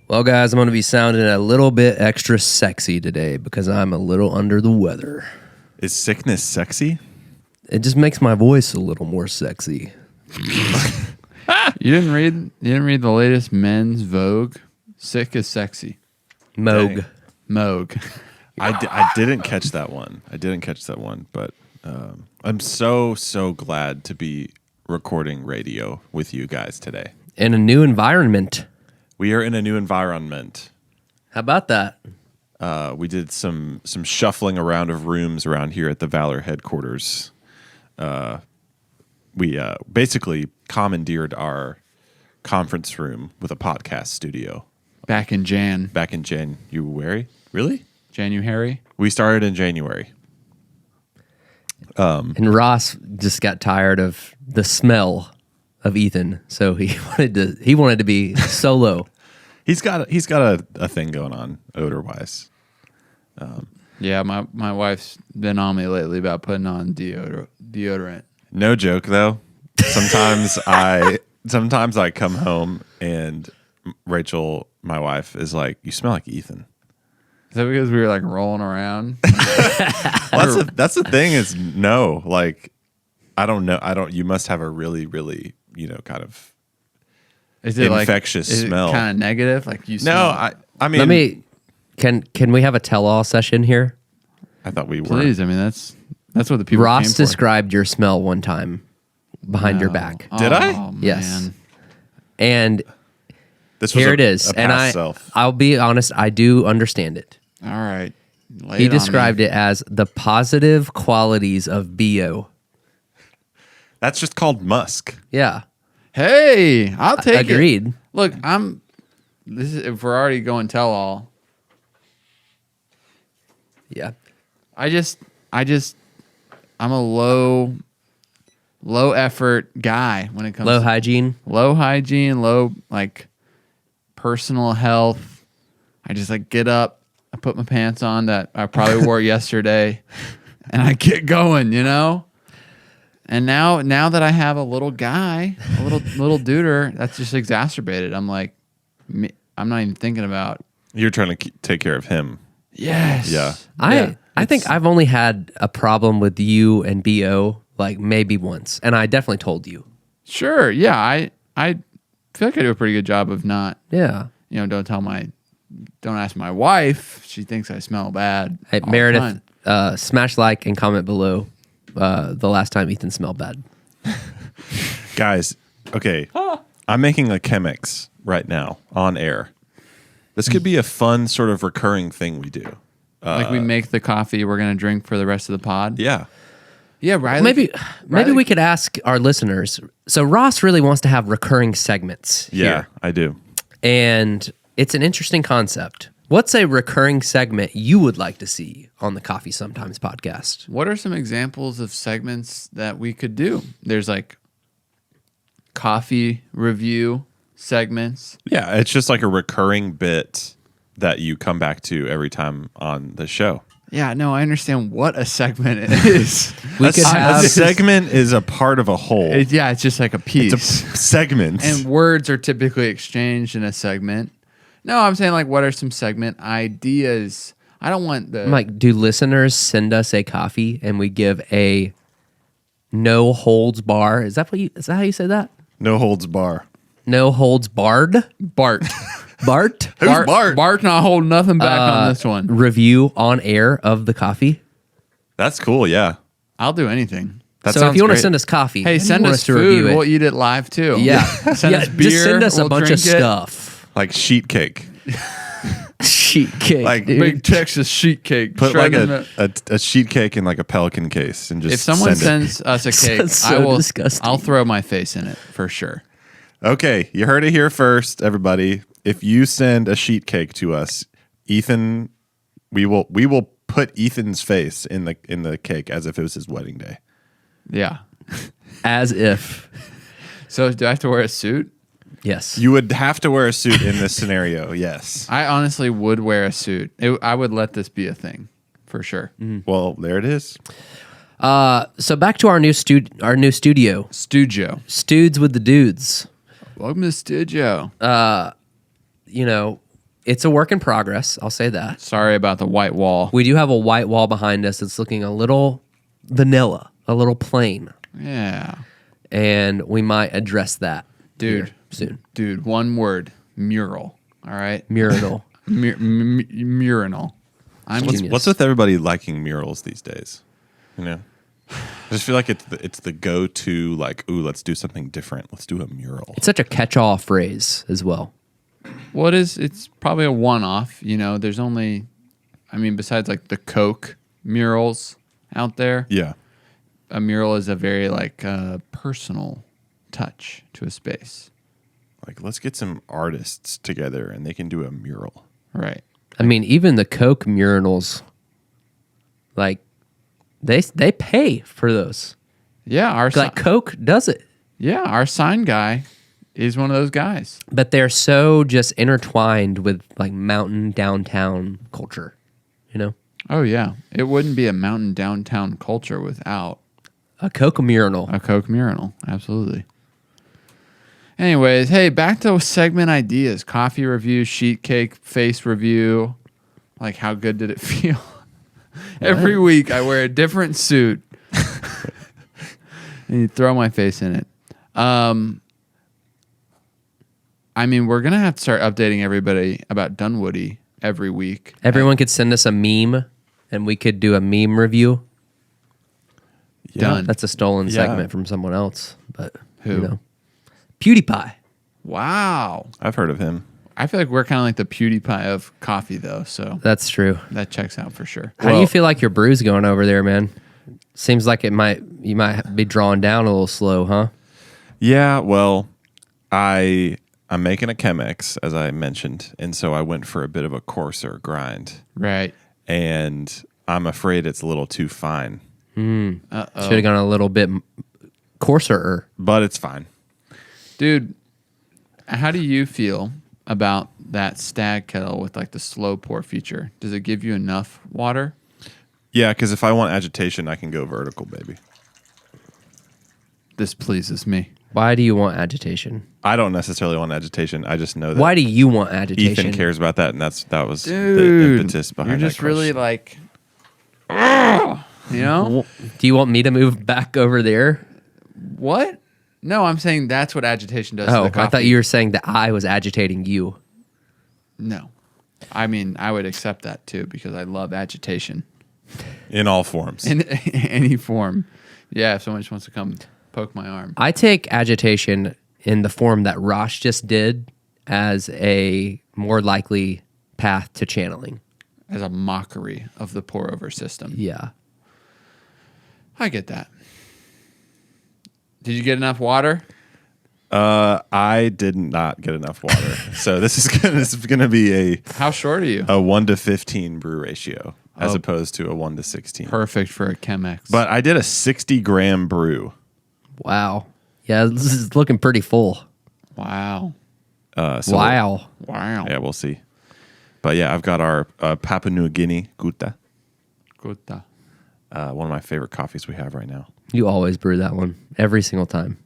Well, guys, I'm going to be sounding a little bit extra sexy today because I'm a little under the weather. Is sickness sexy? It just makes my voice a little more sexy. You didn't read the latest Men's Vogue? Sick is sexy. Moog. Dang. Moog. I didn't catch that one. But I'm so glad to be recording radio with you guys today. In a new environment. We are in a new environment. How about that? We did some shuffling around of rooms around here at the Valor headquarters. We basically commandeered our conference room with a podcast studio. Back in January? Really? January? We started in January. And Ross just got tired of the smell of Ethan, so he wanted to be solo. He's got a thing going on odor wise. Yeah, my wife's been on me lately about putting on deodorant. No joke though. Sometimes I come home and Rachel, my wife, is like, "You smell like Ethan." Is that because we were like rolling around? Well, that's the thing is no, like I don't know. You must have a really, really, kind of Is it infectious like, smell. Kind of negative? Like you smell? No, I mean, Can we have a tell-all session here? I thought we were. Please, I mean that's what the people Ross came for. described your smell one time behind your No. back. Did I? Oh, Yes. man. And This was here a- it is. a And past self. I'll be honest, I do understand it. All right. Lay He it on me. described it as the positive qualities of BO. That's just called musk. Yeah. Hey, I'll take it. Agreed. Look, if we're already going tell all, Yeah. I'm a low effort guy when it comes Low to hygiene. low hygiene, low like personal health. I just like get up, I put my pants on that I probably wore yesterday, and I get going, And now that I have a little guy, a little duder, that's just exacerbated. I'm like, I'm not even thinking about. You're trying to take care of him. Yes. Yeah. I think I've only had a problem with you and BO like maybe once, and I definitely told you. Sure. Yeah. I feel like I do a pretty good job of not. Yeah. Don't ask my wife. She thinks I smell bad. Hey, all the Meredith, time. smash like and comment below the last time Ethan smelled bad. Guys, okay. I'm making a Chemex right now on air. This could be a fun sort of recurring thing we do. Like we make the coffee we're gonna drink for the rest of the pod. Yeah. Yeah, Riley. Maybe we could ask our listeners. So Ross really wants to have recurring segments Yeah, here. I do. And it's an interesting concept. What's a recurring segment you would like to see on the Coffee Sometimes podcast? What are some examples of segments that we could do? There's like coffee review segments. Yeah, it's just like a recurring bit that you come back to every time on the show. Yeah, no, I understand what a segment is. We could have a segment is a part of a whole. It's just like a piece. It's a segment. And words are typically exchanged in a segment. No, I'm saying like, what are some segment ideas? I don't want the... I'm like, do listeners send us a coffee and we give a no holds bar? Is that how you say that? No holds bar. No holds barred? Bart. Bart? Who's Bart? Bart's not holding nothing back on this one. Review on air of the coffee. That's cool, yeah. I'll do anything. That So sounds if you want to great. send us coffee, Hey, and you send want us to review food. it, We'll eat it live too. yeah, Send us beer. just send us a we'll bunch of drink it. stuff. Like sheet cake. Sheet cake, Like dude. Big Texas sheet cake. Put like Shredded a sheet cake in like a Pelican case and just If someone send sends us a cake, Sounds so I will. disgusting. I'll throw my face in it for sure. it. Okay, you heard it here first, everybody. If you send a sheet cake to us, Ethan, we will put Ethan's face in the cake as if it was his wedding day. Yeah. As if. So do I have to wear a suit? Yes. You would have to wear a suit in this scenario, yes. I honestly would wear a suit. I would let this be a thing for sure. Well, there it is. So back to our new studio. Studio. Studes with the dudes. Welcome to Studio. it's a work in progress. I'll say that. Sorry about the white wall. We do have a white wall behind us. It's looking a little vanilla, a little plain. Yeah. And we might address that Dude. here soon. Dude, one word. Mural. All right? Mural. Mural. Genius. What's with everybody liking murals these days? You know, I just feel like it's the go-to, like, ooh, let's do something different. Let's do a mural. It's such a catch-all phrase as well. Well, it's probably a one-off. You know, there's only, I mean, besides like the Coke murals out there, Yeah. a mural is a very like personal touch to a space. Like, let's get some artists together and they can do a mural. Right. I mean, even the Coke murals, like, they pay for those. Yeah, Like, Coke does it. our sign guy is one of those guys. But they're so just intertwined with, like, mountain downtown culture, you know? Oh yeah, it wouldn't be a mountain downtown culture without A Coke mural. a Coke mural. Absolutely. Anyways, hey, back to segment ideas. Coffee review, sheet cake, face review. Like, how good did it feel? Every week I wear a different suit. And you throw my face in it. I mean, we're going to have to start updating everybody about Dunwoody every week. Everyone could send us a meme, and we could do a meme review. Done. That's a stolen Yeah. segment from someone else, but Who? you know, PewDiePie. Wow. I've heard of him. I feel like we're kind of like the PewDiePie of coffee, though. So That's true. that checks out for sure. How do you feel like your brew's going over there, man? Seems like you might be drawing down a little slow, huh? Yeah, well, I'm making a Chemex, as I mentioned, and so I went for a bit of a coarser grind, Right. and I'm afraid it's a little too fine, Uh-oh. Should have gone a little bit coarser. but it's fine. Dude, how do you feel about that Stag kettle with like the slow pour feature? Does it give you enough water? Yeah, because if I want agitation, I can go vertical, baby. This pleases me. Why do you want agitation? I don't necessarily want agitation. I just know that Why do you want agitation? Ethan cares about that, and that was Dude, the impetus behind you're that just really question. like, you know? Do you want me to move back over there? What? No, I'm saying that's what agitation does to Oh, the I coffee. thought you were saying that I was agitating you. No. I mean, I would accept that too because I love agitation in all forms. in any form. Yeah, if someone just wants to come poke my arm. I take agitation in the form that Rosh just did as a more likely path to channeling. As a mockery of the pour-over system. Yeah. I get that. Did you get enough water? I did not get enough water, so this is gonna be a How short are you? 1 to 15 brew ratio as Oh. opposed to a 1 to 16. Perfect for a Chemex. But I did a 60-gram brew. Wow. Yeah, this is looking pretty full. wow. So Wow. Wow. Yeah, we'll see. But yeah, I've got our Papua New Guinea Guta, Good. one of my favorite coffees we have right now. You always brew that one every single time.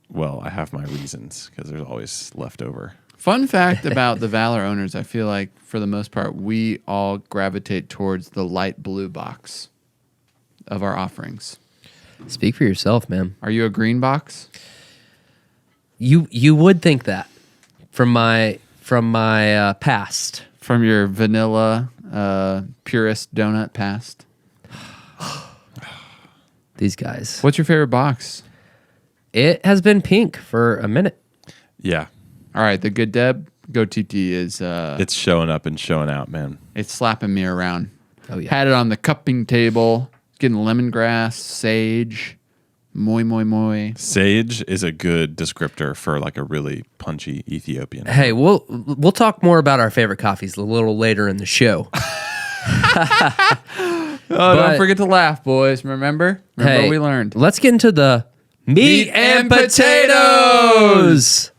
Well, I have my reasons because there's always leftover. Fun fact about the Valor owners, I feel like for the most part, we all gravitate towards the light blue box of our offerings. Speak for yourself, man. Are you a green box? You would think that from my past. From your vanilla purist donut past? These guys. What's your favorite box? It has been pink for a minute. Yeah, All right, the Good Deb Go TT is it's showing up and showing out, man. it's slapping me around. Oh yeah. Had it on the cupping table, getting lemongrass, sage, moi moi moi. Sage is a good descriptor for like a really punchy Ethiopian. Hey, we'll talk more about our favorite coffees a little later in the show. Oh, But- don't forget to laugh, boys. Remember what Hey, we learned. Let's get into the meat and potatoes.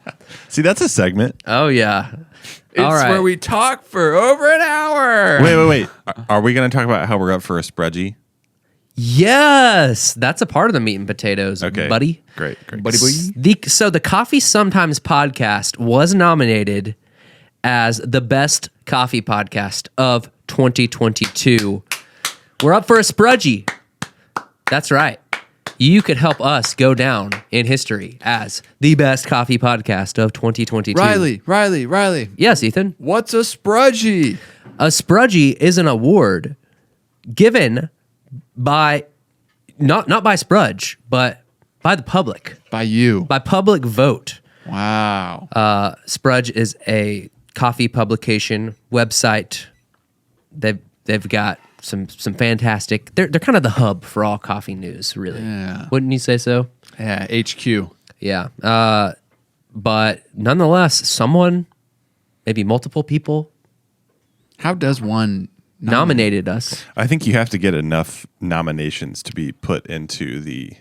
See, that's a segment. Oh yeah. It's All right. where we talk for over an hour. Wait. Are we going to talk about how we're up for a spreadsheet? Yes, that's a part of the meat and potatoes, Okay, buddy. Great. Buddy boy. So the Coffee Sometimes podcast was nominated as the best coffee podcast of 2022. We're up for a Sprudgie. That's right. You could help us go down in history as the best coffee podcast of 2022. Riley. Yes, Ethan. What's a Sprudgie? A Sprudgie is an award given by, not by Sprudge, but by the public. By you. By public vote. Wow. Sprudge is a coffee publication website. They've got some fantastic. They're kind of the hub for all coffee news, really. Yeah. Wouldn't you say so? Yeah, HQ. Yeah. But nonetheless, someone, maybe multiple people, How does one nominated us. I think you have to get enough nominations to be put into the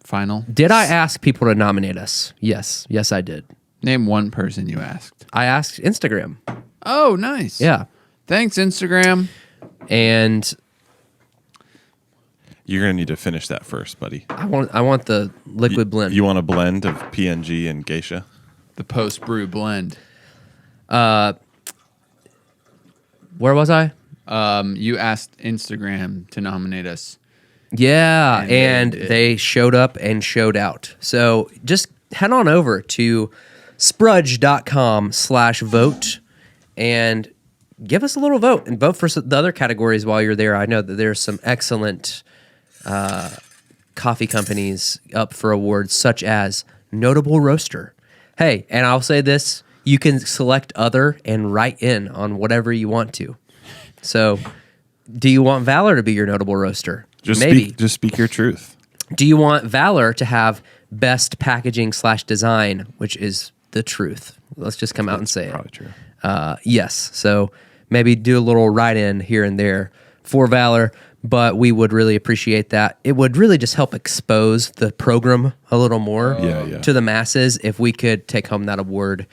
final? Did I ask people to nominate us? Yes, I did. Name one person you asked. I asked Instagram. Oh, nice. Yeah, Thanks, Instagram. and You're gonna need to finish that first, buddy. I want the liquid blend. You want a blend of PNG and geisha? The post brew blend. Where was I? You asked Instagram to nominate us. Yeah, and they did. they showed up and showed out. So just head on over to sprudge.com/vote and give us a little vote and vote for the other categories while you're there. I know that there's some excellent coffee companies up for awards, such as Notable Roaster. Hey, and I'll say this, you can select other and write in on whatever you want to. So do you want Valor to be your Notable Roaster? Maybe. Just speak your truth. Do you want Valor to have best packaging/design, which is the truth? Let's just come out and say Probably it. true. Yes. So maybe do a little write-in here and there for Valor, but we would really appreciate that. It would really just help expose the program a little more Yeah. to the masses if we could take home that award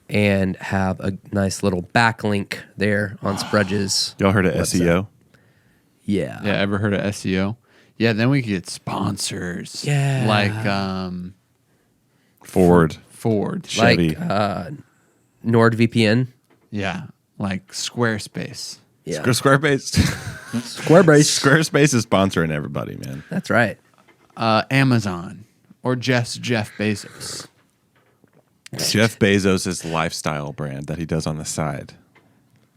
and have a nice little backlink there on Sprudge's. Y'all heard of website. SEO? Yeah. Yeah, ever heard of SEO? Yeah, then we could get sponsors. Yeah. Like Ford. Ford. Chevy. Like NordVPN. Yeah, like Squarespace. Yeah. Squarespace. Squarespace is sponsoring everybody, man. That's right. Amazon or just Jeff Bezos. Jeff Bezos' lifestyle brand that he does on the side.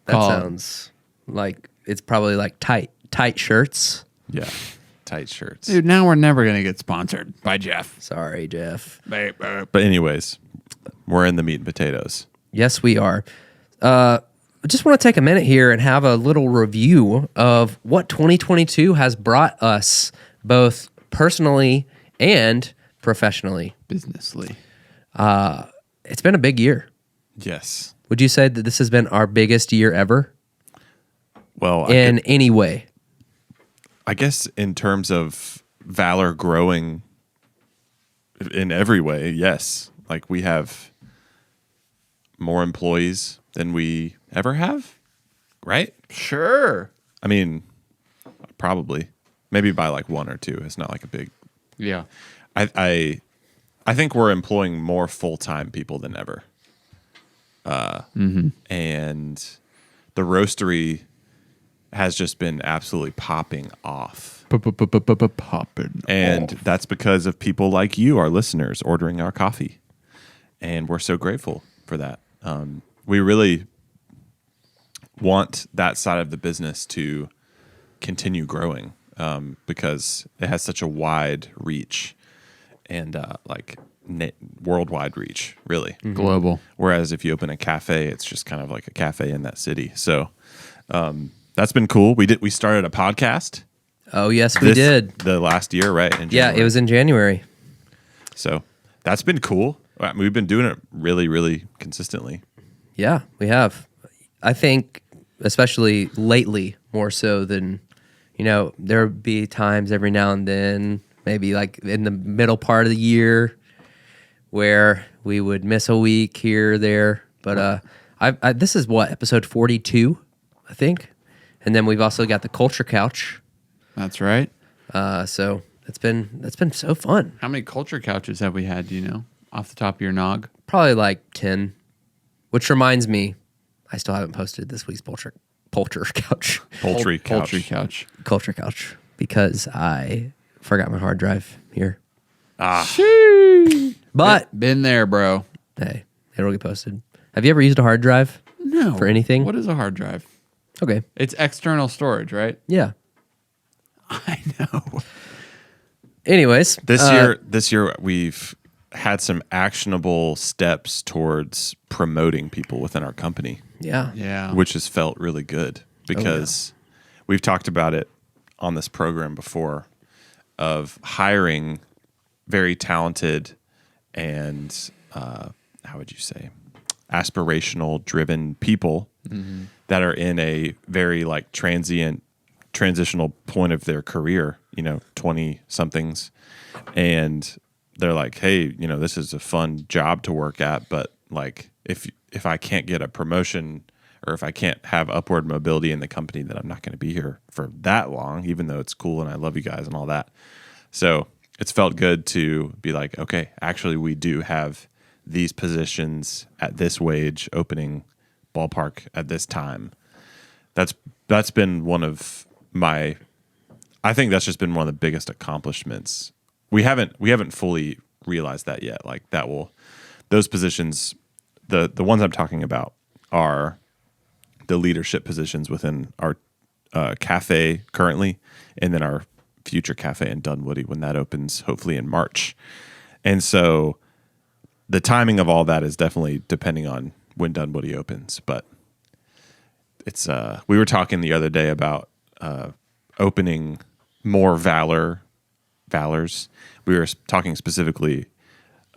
That Called- sounds like it's probably like tight shirts. Yeah. Tight shirts. Dude, now we're never going to get sponsored by Jeff. Sorry, Jeff. But anyways, we're in the meat and potatoes. Yes, we are. I just want to take a minute here and have a little review of what 2022 has brought us, both personally and professionally. Businessly. It's been a big year. Yes. Would you say that this has been our biggest year ever Well, in any way? I guess in terms of Valor growing in every way, yes. Like we have more employees than we ever have, right? Sure. I mean, probably. Maybe by like one or two. It's not like a big. Yeah. I think we're employing more full-time people than ever. And the roastery has just been absolutely popping off. Popping. And that's because of people like you, our listeners, ordering our coffee. And we're so grateful for that. We really want that side of the business to continue growing because it has such a wide reach and worldwide reach, really. Global. Whereas if you open a cafe, it's just kind of like a cafe in that city. So that's been cool. We started a podcast. Oh, yes, we did. The last year, right? In Yeah, January. it was in January. So that's been cool. We've been doing it really, really consistently. Yeah, we have. I think, especially lately, more so than, there would be times every now and then, maybe like in the middle part of the year, where we would miss a week here or there. But this is what, episode 42, I think. And then we've also got the Culture Couch. That's right. So that's been so fun. How many culture couches have we had, do you know? Off the top of your nog? Probably like 10. Which reminds me, I still haven't posted this week's Poultry Couch. Poultry couch. Poultry couch. Culture Couch. Because I forgot my hard drive here. But, Been there, bro. hey, it'll get posted. Have you ever used a hard drive? No. For anything? What is a hard drive? Okay. It's external storage, right? Yeah. I know. Anyways. This year we've had some actionable steps towards promoting people within our company, Yeah. Yeah. which has felt really good because we've talked about it on this program before of hiring very talented and how would you say aspirational driven people that are in a very like transitional point of their career, 20 somethings, and they're like, hey, this is a fun job to work at, but like if I can't get a promotion or if I can't have upward mobility in the company, then I'm not going to be here for that long, even though it's cool and I love you guys and all that. So it's felt good to be like, okay, actually we do have these positions at this wage opening ballpark at this time. That's been one of my, I think that's just been one of the biggest accomplishments. We haven't fully realized that yet. Like those positions, the ones I'm talking about are the leadership positions within our cafe currently, and then our future cafe in Dunwoody when that opens, hopefully in March. And so the timing of all that is definitely depending on when Dunwoody opens. But it's we were talking the other day about opening more Valors. We were talking specifically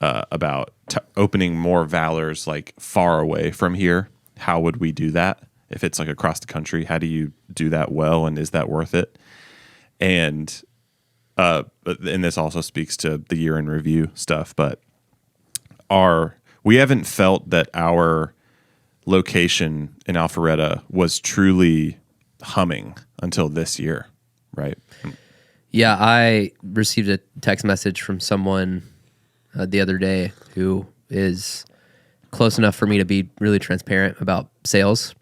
about opening more Valors like far away from here. How would we do that? If it's like across the country, how do you do that well, and is that worth it? And this also speaks to the year in review stuff, but we haven't felt that our location in Alpharetta was truly humming until this year, right? Yeah, I received a text message from someone the other day who is close enough for me to be really transparent about sales.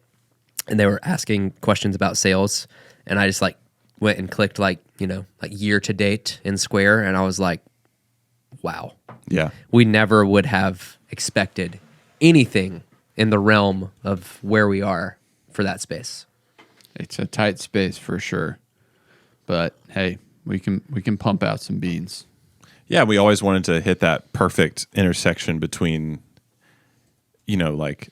And they were asking questions about sales. And I just like went and clicked like year to date in Square. And I was like, wow. Yeah. We never would have expected anything in the realm of where we are for that space. It's a tight space for sure. But hey, we can pump out some beans. Yeah, we always wanted to hit that perfect intersection between, like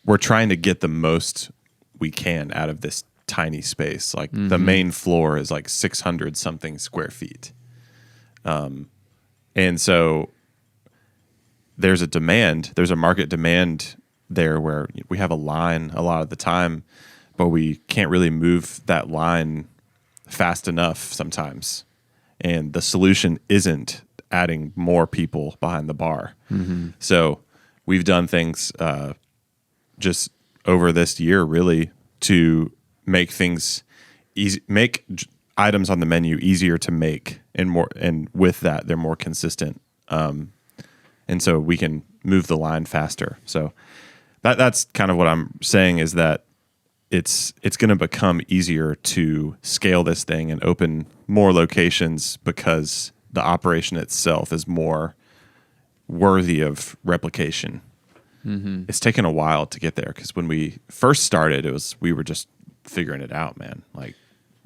we're trying to get the most we can out of this tiny space. Like the main floor is like 600 something square feet. And so there's a market demand there where we have a line a lot of the time, but we can't really move that line fast enough sometimes. And the solution isn't adding more people behind the bar. So we've done things just over this year really to make things easy, items on the menu easier to make, and with that they're more consistent, and so we can move the line faster. So that's kind of what I'm saying, is that it's going to become easier to scale this thing and open more locations because the operation itself is more worthy of replication. It's taken a while to get there because when we first started, we were just figuring it out, man. Like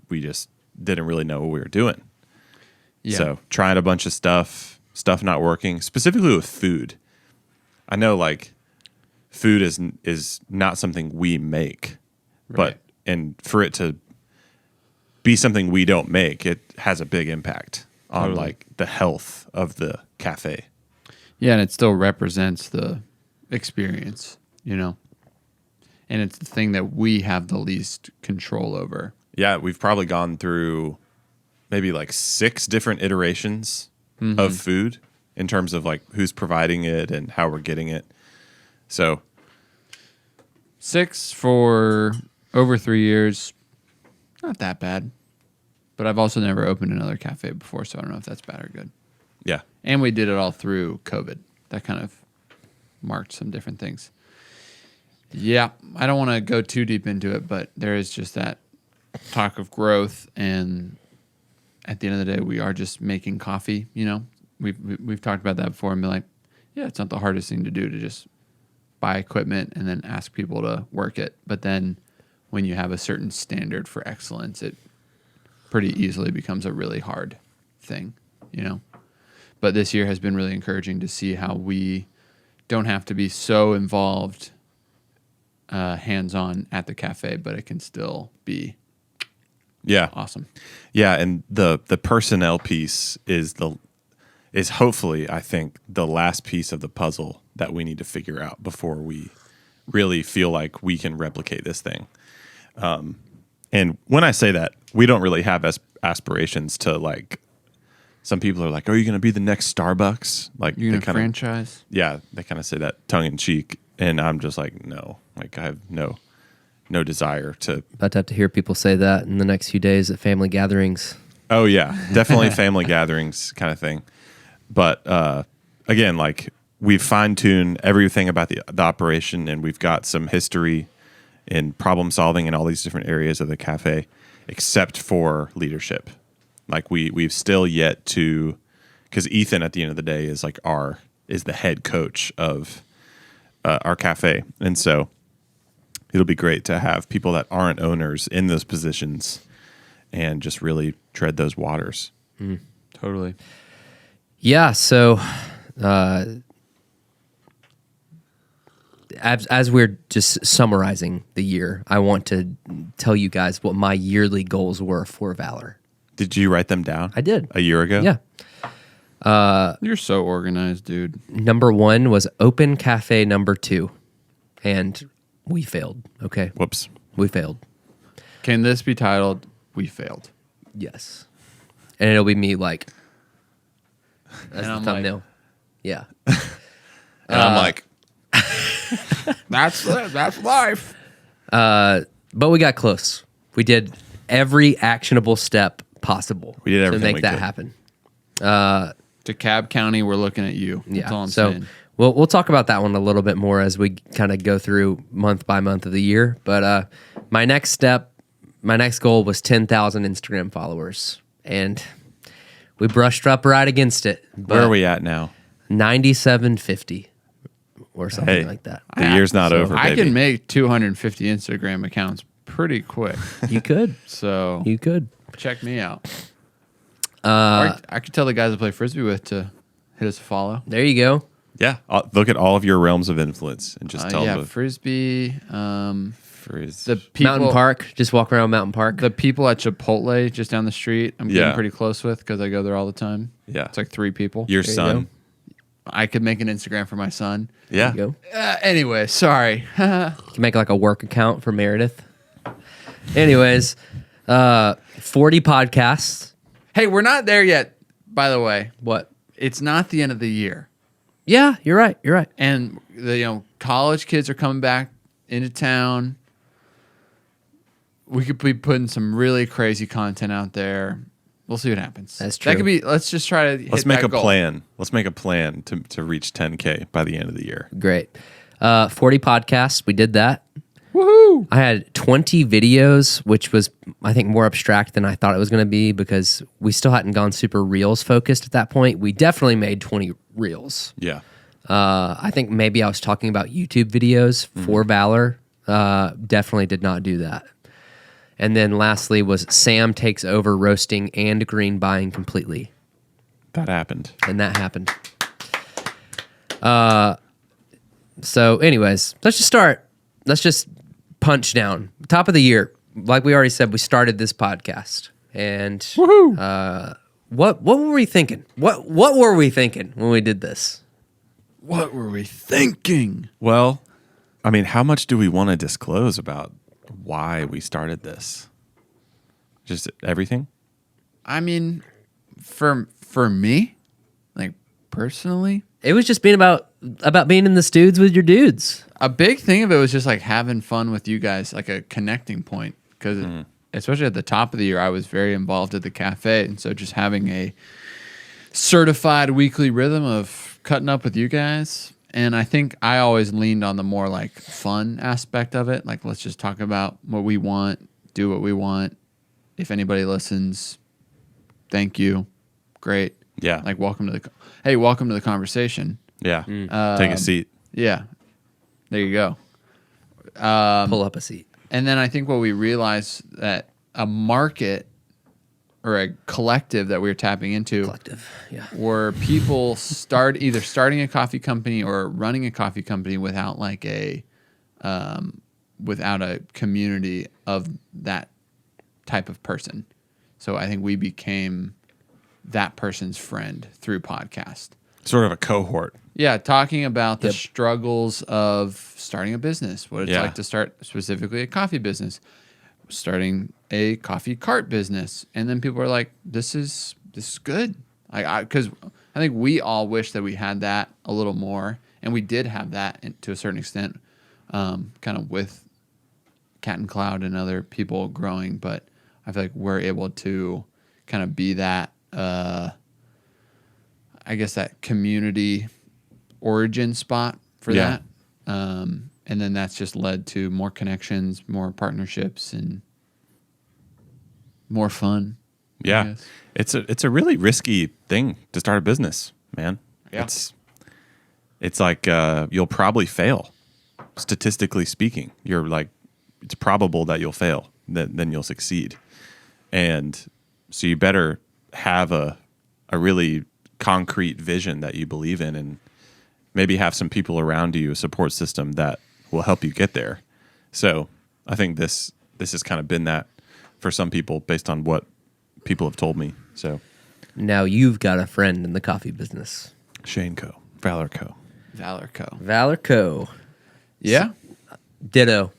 we just didn't really know what we were doing. Yeah. So trying a bunch of stuff not working, specifically with food. I know like food is not something we make, Right. and for it to be something we don't make, it has a big impact on like the health of the cafe. Yeah, and it still represents the experience, and it's the thing that we have the least control over. Yeah, we've probably gone through maybe like 6 different iterations of food in terms of like who's providing it and how we're getting it. So 6 for over 3 years, not that bad. But I've also never opened another cafe before, so I don't know if that's bad or good. yeah, And we did it all through COVID. That kind of marked some different things. Yeah, I don't want to go too deep into it, but there is just that talk of growth, and at the end of the day, we are just making coffee. You know, we've talked about that before, and been like, yeah, it's not the hardest thing to do to just buy equipment and then ask people to work it. But then when you have a certain standard for excellence, it pretty easily becomes a really hard thing. You know, but this year has been really encouraging to see how we don't have to be so involved. Hands-on at the cafe, but it can still be awesome. Yeah, and the personnel piece is hopefully, I think, the last piece of the puzzle that we need to figure out before we really feel like we can replicate this thing. And when I say that, we don't really have aspirations to, like, some people are like, "Are you going to be the next Starbucks?" Like, you're going to franchise? Yeah, they kind of say that tongue in cheek, and I'm just like, no, like I have no desire to. About to have to hear people say that in the next few days at family gatherings. Oh yeah, definitely family gatherings kind of thing. But again, like we've fine-tuned everything about the operation, and we've got some history in problem solving in all these different areas of the cafe, except for leadership. Like we've still yet to, because Ethan at the end of the day is like is the head coach of our cafe, and so it'll be great to have people that aren't owners in those positions and just really tread those waters. Totally. Yeah. So, as we're just summarizing the year, I want to tell you guys what my yearly goals were for Valor. Did you write them down? I did. A year ago? Yeah. You're so organized, dude. Number 1 was open cafe number 2, and we failed. Okay. Whoops. We failed. Can this be titled "We Failed"? Yes. And it'll be me like as And the I'm thumbnail. like- Yeah. And I'm like, That's life. But we got close. We did every actionable step possible We did to everything make we that could. happen. DeKalb County, we're looking at you. That's all I'm so saying. we'll talk about that one a little bit more as we kind of go through month by month of the year. But my next goal was 10,000 Instagram followers, and we brushed up right against it. where are we at now? 9750 or something Hey, like that. the year's not over, I baby. can make 250 Instagram accounts pretty quick. You could. So You could. check me out. Or I could tell the guys I play frisbee with to hit us a follow. There you go. Yeah. Look at all of your realms of influence and just tell Yeah, them. frisbee. Frizz. The people, Mountain Park. Just walk around Mountain Park. The people at Chipotle just down the street, I'm Yeah. getting pretty close with because I go there all the time. Yeah. It's like 3 people. Your There you son. go. I could make an Instagram for my son. Yeah. There you go. Anyway, sorry. You can make like a work account for Meredith. Anyways, 40 podcasts. Hey, we're not there yet, by the way. What? It's not the end of the year. Yeah, you're right. You're right. And the college kids are coming back into town. We could be putting some really crazy content out there. We'll see what happens. That's true. That could be. Let's just try to. Let's hit make that a goal. plan. Let's make a plan to reach 10K by the end of the year. Great. 40 podcasts. We did that. Woohoo! I had 20 videos, which was, I think, more abstract than I thought it was going to be because we still hadn't gone super reels focused at that point. We definitely made 20 reels. Yeah. I think maybe I was talking about YouTube videos for Valor. Definitely did not do that. And then lastly was Sam takes over roasting and green buying completely. That happened. And that happened. So anyways, let's just start. Let's just punch down. Top of the year. Like we already said, we started this podcast. And what were we thinking? What were we thinking when we did this? What were we thinking? Well, I mean, how much do we want to disclose about why we started this? Just everything? I mean, for me, like personally, It was just being about being in the studs with your dudes. a big thing of it was just like having fun with you guys, like a connecting point. Because especially at the top of the year, I was very involved at the cafe, and so just having a certified weekly rhythm of cutting up with you guys And I think I always leaned on the more like fun aspect of it. Like, let's just talk about what we want, do what we want. If anybody listens, thank you. Great. Yeah. Like, welcome to the conversation. Yeah. Take a seat. Yeah. There you go. Pull up a seat. And then I think what we realized that a market or a collective that we were tapping into Collective. Yeah. were people either starting a coffee company or running a coffee company without like without a community of that type of person. So I think we became that person's friend through podcast. Sort of a cohort. Yeah, talking about the Yep. struggles of starting a business, what it's Yeah. like to start specifically a coffee business, starting a coffee cart business, and then people are like, "This is good." Because I think we all wish that we had that a little more, and we did have that to a certain extent, kind of with Cat and Cloud and other people growing. But I feel like we're able to kind of be that, I guess, that community origin spot for Yeah. that. And then that's just led to more connections, more partnerships, and more fun. I Yeah. guess. It's a really risky thing to start a business, man. Yeah. It's like you'll probably fail. Statistically speaking, you're like, it's probable that you'll fail, then you'll succeed. And so you better have a really concrete vision that you believe in, and maybe have some people around you, a support system that will help you get there. So I think this has kind of been that for some people based on what people have told me. So Now you've got a friend in the coffee business. Shane Co., Valor Co. Valor Co. Valor Co. Yeah. Ditto.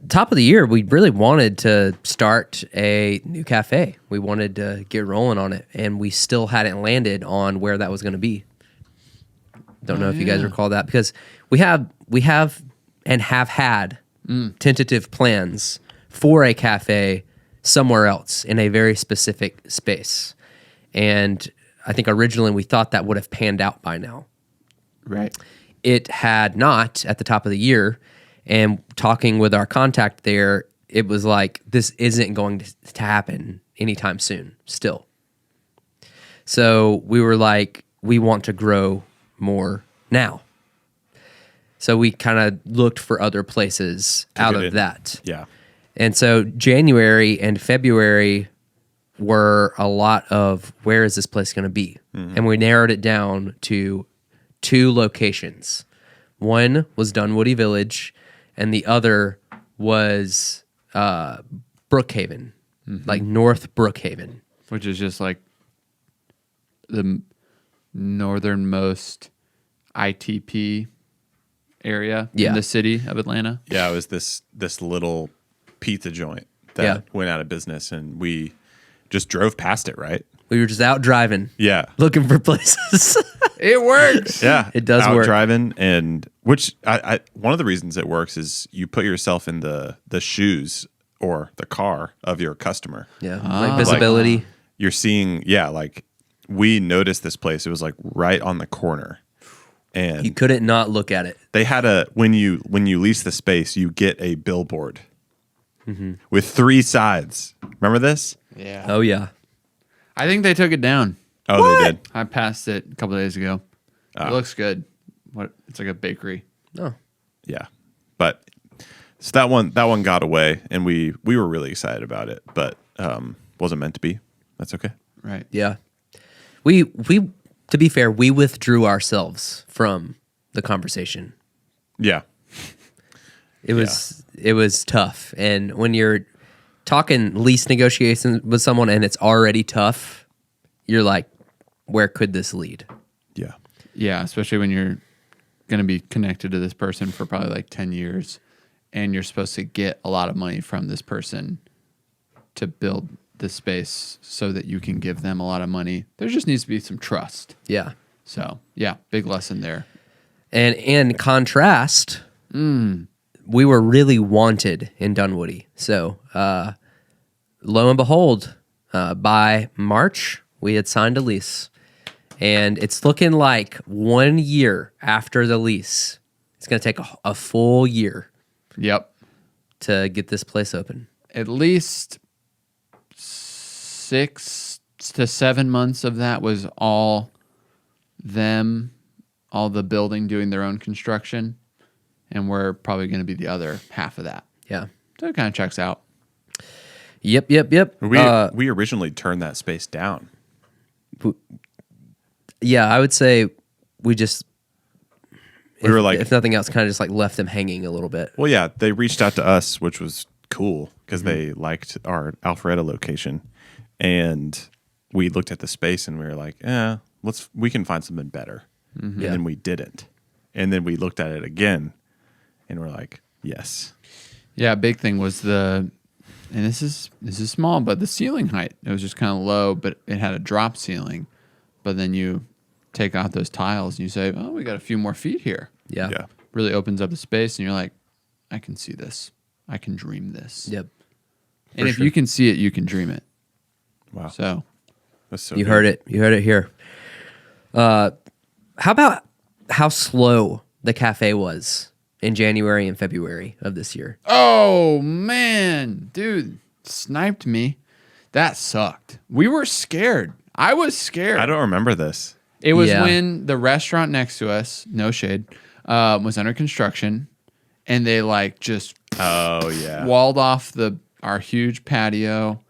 Top of the year, we really wanted to start a new cafe. We wanted to get rolling on it, and we still hadn't landed on where that was going to be. Don't know if you guys recall that, because we have and have had tentative plans for a cafe somewhere else in a very specific space. And I think originally we thought that would have panned out by now. Right. It had not at the top of the year. And talking with our contact there, it was like, this isn't going to happen anytime soon still. So we were like, we want to grow more now. So we kind of looked for other places out get of in. that. Yeah. And so January and February were a lot of, where is this place going to be? And we narrowed it down to 2 locations. One was Dunwoody Village, and the other was Brookhaven, like North Brookhaven. Which is just like the northernmost ITP area Yeah. in the city of Atlanta. Yeah, it was this little pizza joint that Yeah. went out of business, and we just drove past it, right? We were just out driving, Yeah. looking for places. It works. Yeah, It does out work. driving, and which I one of the reasons it works is you put yourself in the shoes or the car of your customer. Yeah, like visibility. You're seeing, like we noticed this place. It was like right on the corner, and You couldn't not look at it. they had when you lease the space, you get a billboard with 3 sides. Remember this? Yeah. Oh yeah, I think they took it down. Oh, they did. I passed it a couple of days ago. It looks good. It's like a bakery. oh Yeah, but so that one got away, and we were really excited about it, but wasn't meant to be. That's okay. Right. yeah. We to be fair, we withdrew ourselves from the conversation. Yeah, It was tough, and when you're talking lease negotiations with someone and it's already tough, you're like, where could this lead? yeah, Yeah, especially when you're going to be connected to this person for probably like 10 years and you're supposed to get a lot of money from this person to build this space so that you can give them a lot of money. There just needs to be some trust. Yeah. So, yeah, big lesson there. And in contrast, we were really wanted in Dunwoody. So, lo and behold, by March, we had signed a lease. And it's looking like 1 year after the lease. It's going to take a full year Yep. to get this place open. At least 6 to 7 months of that was all the building doing their own construction. And we're probably going to be the other half of that. Yeah. So it kind of checks out. Yep. We originally turned that space down. Yeah, I would say we just... We were like... if nothing else, kind of just like left them hanging a little bit. Well, yeah, they reached out to us, which was cool because they liked our Alpharetta location. And we looked at the space and we were like, we can find something better. And then we didn't. And then we looked at it again and we're like, yes. Yeah, big thing was and this is small, but the ceiling height. It was just kind of low, but it had a drop ceiling. But then you take out those tiles and you say, oh, we got a few more feet here. Yeah. Really opens up the space and you're like, I can see this. I can dream this. Yep. And if you can see it, you can dream it. Wow. So That's so You good. heard it. You heard it here. How about how slow the cafe was in January and February of this year? oh man, dude, sniped me. That sucked. We were scared. I was scared. I don't remember this. It was Yeah. when the restaurant next to us, no shade, was under construction, and they like just Oh, yeah. walled off our huge patio.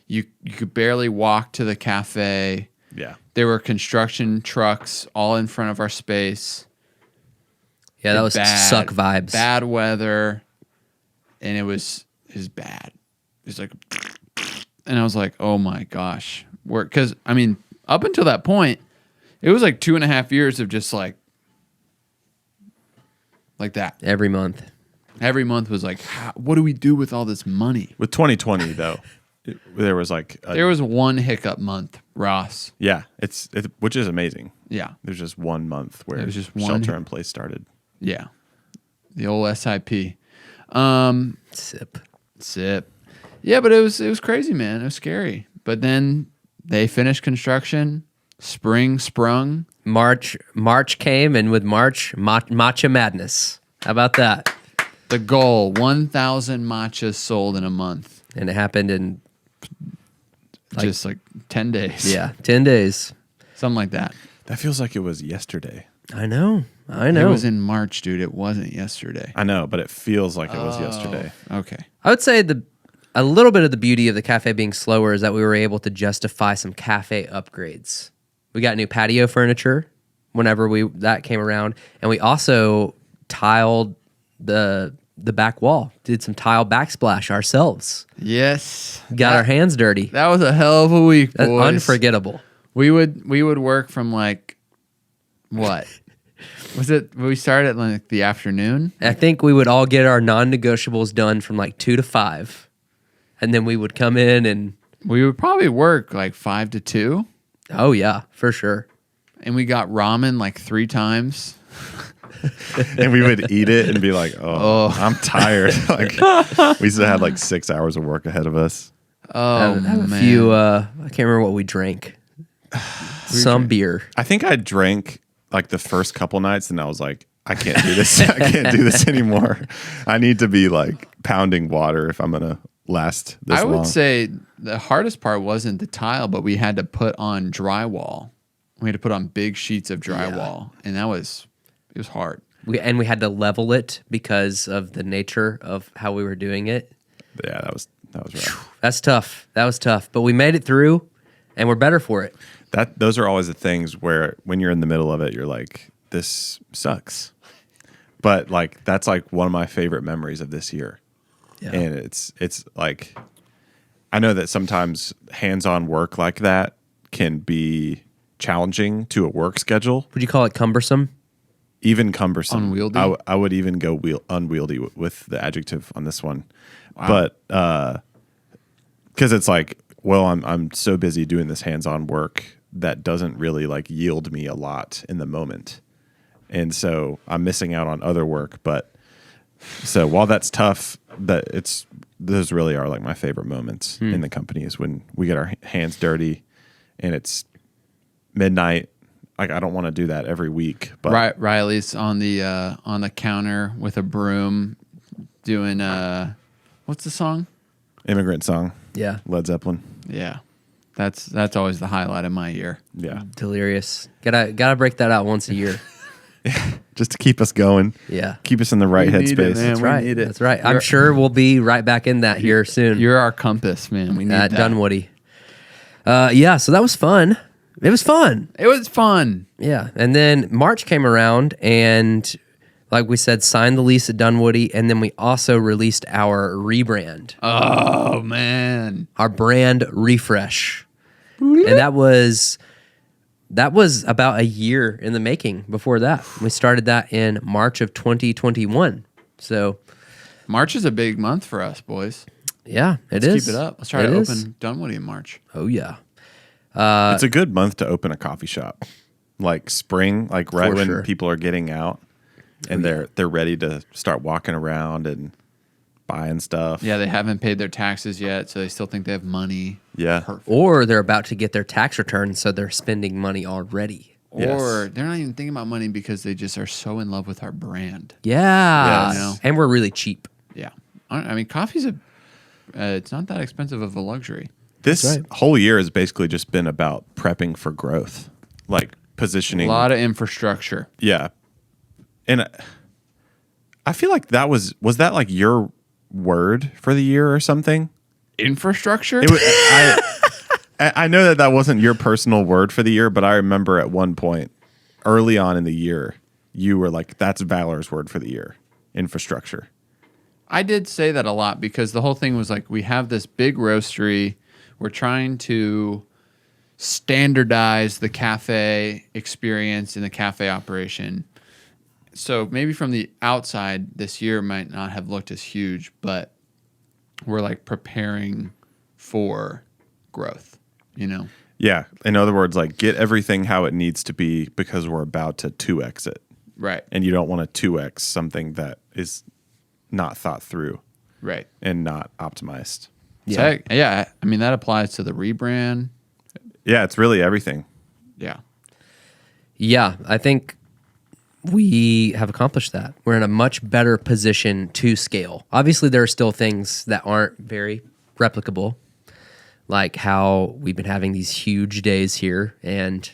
You could barely walk to the cafe. Yeah. There were construction trucks all in front of our space. Yeah, that was suck vibes. Bad weather, and it was bad. It was like, and I was like, oh my gosh, because I mean, up until that point, it was like 2.5 years of just like that. Every month. Every month was like, what do we do with all this money? With 2020, though, there was like... There was one hiccup month, Ross. Yeah, it's which is amazing. Yeah, There's just 1 month where There was just one- shelter in place started. yeah. The old SIP. Sip. Yeah, but it was crazy, man. It was scary. But then they finished construction. Spring sprung. March came, and with March, matcha madness. How about that? The goal: 1,000 matchas sold in a month. And it happened in Just like 10 days. 10 days. Something like that. That feels like it was yesterday. I know. It was in March, dude. It wasn't yesterday. I know, but it feels like it was yesterday. Okay. I would say a little bit of the beauty of the cafe being slower is that we were able to justify some cafe upgrades. We got new patio furniture whenever that came around, and we also tiled the back wall. Did some tile backsplash ourselves. Yes. Got our hands dirty. That was a hell of a week, That's boys. unforgettable. We would work from like what? Was it we started at like the afternoon? I think we would all get our non-negotiables done from like 2 to 5, and then we would come in and We would probably work like 5 to 2, oh yeah, for sure. and we got ramen like 3 times. And we would eat it and be like, oh. I'm tired. Like we still had like 6 hours of work ahead of us. Oh I have a man. few. I can't remember what we drank. Some beer. I think I drank like the first couple nights and I was like, I can't do this. I can't do this anymore. I need to be like pounding water if I'm going to last this I long. would say the hardest part wasn't the tile, but we had to put on drywall. We had to put on big sheets of drywall, and it was hard. We had to level it because of the nature of how we were doing it. Yeah, that was rough. That's tough. That was tough. But we made it through, and we're better for it. Those are always the things where when you're in the middle of it, you're like, this sucks. But like that's like one of my favorite memories of this year. Yeah. And it's like I know that sometimes hands-on work like that can be challenging to a work schedule, Would you call it cumbersome? even cumbersome. Unwieldy? I would even go unwieldy with the adjective on this one. Wow. But because it's like, well, I'm so busy doing this hands-on work that doesn't really like yield me a lot in the moment. And so I'm missing out on other work. But so while that's tough, those really are like my favorite moments in the company is when we get our hands dirty and it's midnight like I don't want to do that every week. But Riley's on the counter with a broom doing what's the song? Immigrant Song. Yeah. Led Zeppelin. Yeah. That's always the highlight of my year. Yeah. Delirious. Gotta break that out once a year. Just to keep us going. Yeah. Keep us in the right We need it, headspace. man. That's We right. need it. That's right. I'm sure we'll be right back in that here soon You're our compass, man. We need at that. Dunwoody. Yeah, so that was fun. It was fun. It was fun. Yeah. And then March came around and like we said, signed the lease at Dunwoody, and then we also released our rebrand, Oh man. our brand refresh. And that was about a year in the making before that. We started that in March of 2021. So March is a big month for us, boys. yeah, Let's keep it up. Let's try It to is. open Dunwoody in March. Oh yeah. It's a good month to open a coffee shop. Like spring, like right For when sure. people are getting out and they're ready to start walking around and buying stuff. Yeah, they haven't paid their taxes yet, so they still think they have money. Yeah. Perfect. Or they're about to get their tax return, so they're spending money already. Yes. Or they're not even thinking about money because they just are so in love with our brand. Yeah. Yes. And we're really cheap. Yeah. I mean, coffee's it's not that expensive of a luxury. This That's right. whole year has basically just been about prepping for growth, like A positioning. lot of infrastructure. Yeah. And I feel like that was that like your word for the year or something? Infrastructure? It was, I know that wasn't your personal word for the year, but I remember at one point early on in the year, you were like, that's Valor's word for the year, infrastructure. I did say that a lot because the whole thing was like, we have this big roastery. We're trying to standardize the cafe experience in the cafe operation. So maybe from the outside, this year might not have looked as huge, but we're like preparing for growth, you know? Yeah. In other words, like get everything how it needs to be because we're about to 2X it. Right. And you don't want to 2X something that is not thought through Right. and not optimized. Yeah. Yeah. I mean, that applies to the rebrand. Yeah, it's really everything. Yeah. Yeah, I think we have accomplished that. We're in a much better position to scale. Obviously, there are still things that aren't very replicable, like how we've been having these huge days here, and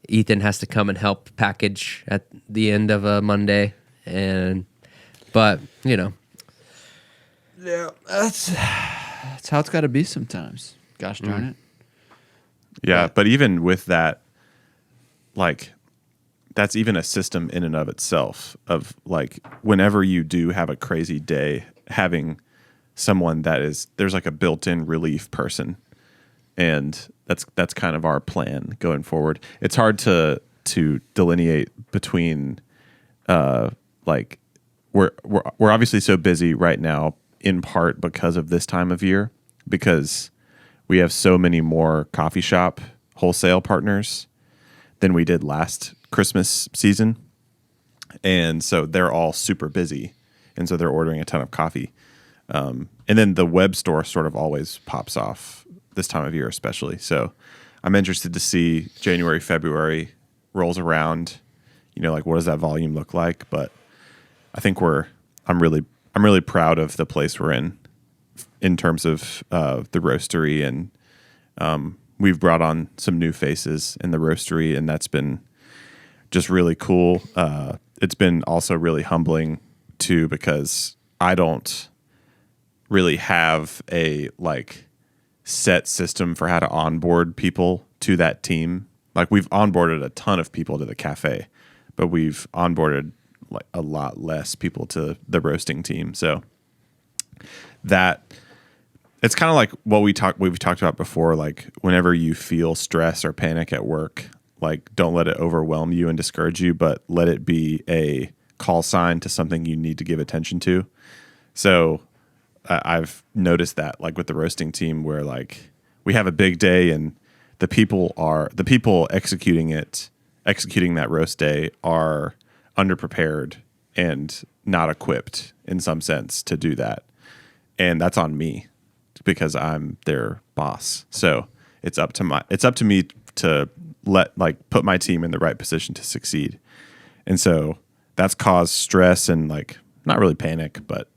Ethan has to come and help package at the end of a Monday. But, you know, Yeah. That's how it's got to be sometimes. Gosh darn it. Yeah, but even with that, like, that's even a system in and of itself of like whenever you do have a crazy day, having someone there's like a built-in relief person, and that's kind of our plan going forward. It's hard to delineate between like we're obviously so busy right now in part because of this time of year, because we have so many more coffee shop wholesale partners than we did last Christmas season. And so they're all super busy. And so they're ordering a ton of coffee. And then the web store sort of always pops off this time of year, especially. So I'm interested to see January, February rolls around, you know, like what does that volume look like? But I think I'm really proud of the place we're in terms of the roastery, and we've brought on some new faces in the roastery, and that's been just really cool. It's been also really humbling too, because I don't really have a like set system for how to onboard people to that team. Like we've onboarded a ton of people to the cafe, but we've onboarded like a lot less people to the roasting team. So that it's kind of like what we've talked about before. Like whenever you feel stress or panic at work, like don't let it overwhelm you and discourage you, but let it be a call sign to something you need to give attention to. So I've noticed that like with the roasting team, where like we have a big day and the people executing that roast day are underprepared and not equipped in some sense to do that. And that's on me because I'm their boss. So it's up to me to put my team in the right position to succeed. And so that's caused stress and like not really panic, but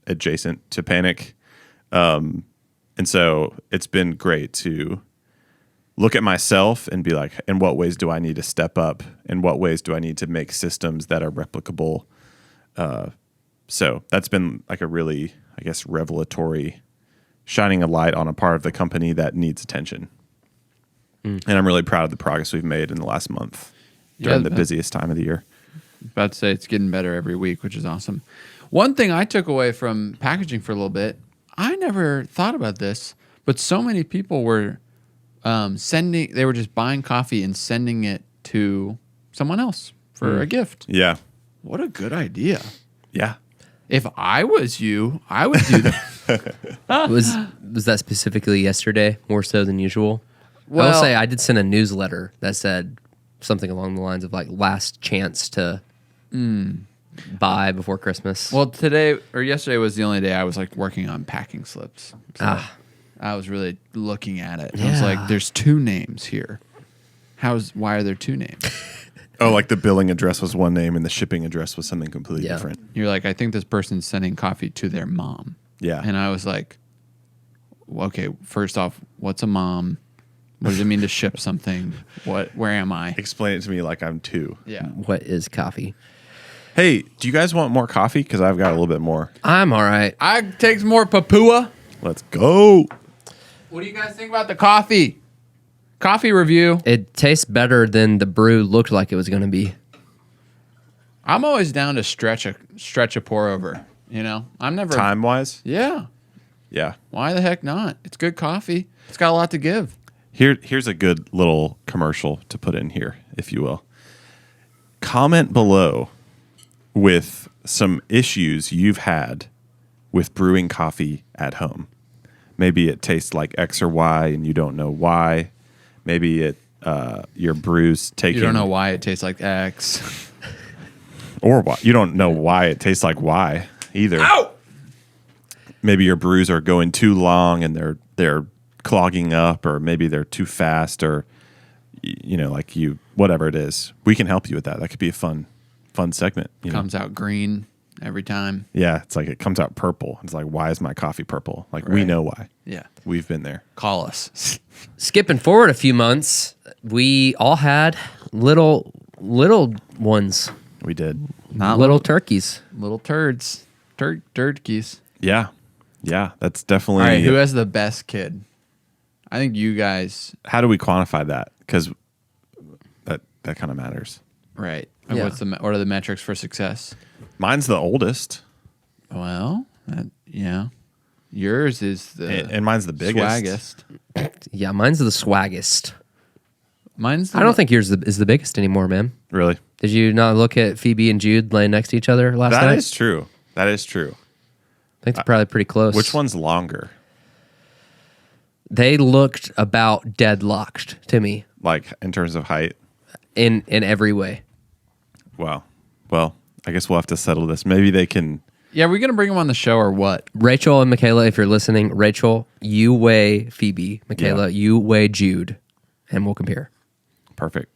adjacent to panic. And so it's been great to look at myself and be like, in what ways do I need to step up? In what ways do I need to make systems that are replicable? So that's been like a really, I guess, revelatory, shining a light on a part of the company that needs attention. And I'm really proud of the progress we've made in the last month during the busiest time of the year. About to say it's getting better every week, which is awesome. One thing I took away from packaging for a little bit, I never thought about this, but so many people were they were just buying coffee and sending it to someone else for a gift. Yeah. What a good idea. Yeah. If I was you, I would do that. Was that specifically yesterday more so than usual? I will say I did send a newsletter that said something along the lines of like last chance to buy before Christmas. Well, today or yesterday was the only day I was like working on packing slips. So I was really looking at it. I was like, there's two names here. Why are there two names? Oh, like the billing address was one name and the shipping address was something completely different. You're like, I think this person's sending coffee to their mom. Yeah. And I was like, okay, first off, what's a mom? What does it mean to ship something? Where am I? Explain it to me like I'm 2. Yeah. What is coffee? Hey, do you guys want more coffee? Because I've got a little bit more. I'm all right. I take some more Papua. Let's go. What do you guys think about the coffee? Coffee review. It tastes better than the brew looked like it was going to be. I'm always down to stretch a pour over. You know, I'm never Time wise? Yeah. Yeah. Why the heck not? It's good coffee. It's got a lot to give. Here's a good little commercial to put in here, if you will. Comment below with some issues you've had with brewing coffee at home. Maybe it tastes like X or Y and you don't know why. Maybe your brew's taking... You don't know why it tastes like X. Or why. You don't know why it tastes like Y either. Ow! Maybe your brews are going too long and they're clogging up, or maybe they're too fast, or whatever it is. We can help you with that. That could be a fun segment. Comes out green every time. Yeah, it's like it comes out purple. It's like, why is my coffee purple? Like, we know why. Yeah. We've been there. Call us. Skipping forward a few months, we all had little ones, We did. Not little turkeys. little turds. Turkeys. Yeah. Yeah, that's definitely... All right, who has the best kid? I think you guys. How do we quantify that? Because that kind of matters. Right. Yeah. What are the metrics for success? Mine's the oldest. Well, yours is the And mine's the biggest. swaggest. Yeah, mine's the swaggest. Mine's. I don't think yours is the biggest anymore, man. Really? Did you not look at Phoebe and Jude laying next to each other last night? That is true. That is true. I think they're probably pretty close. Which one's longer? They looked about deadlocked to me Like, in terms of height? in every way. Wow. Well, I guess we'll have to settle this. Maybe they can... Yeah, are we gonna bring him on the show or what? Rachel and Michaela, if you're listening, Rachel, you weigh Phoebe. Michaela, you weigh Jude, and we'll compare. Perfect.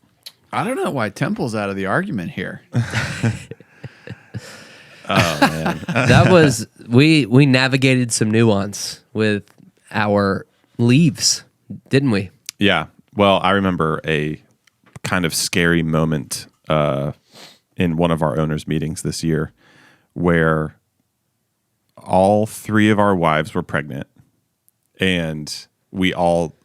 I don't know why Temple's out of the argument here. Oh, man. That was we navigated some nuance with our leaves, didn't we? Yeah. Well, I remember a kind of scary moment in one of our owners' meetings this year where all 3 of our wives were pregnant, and we all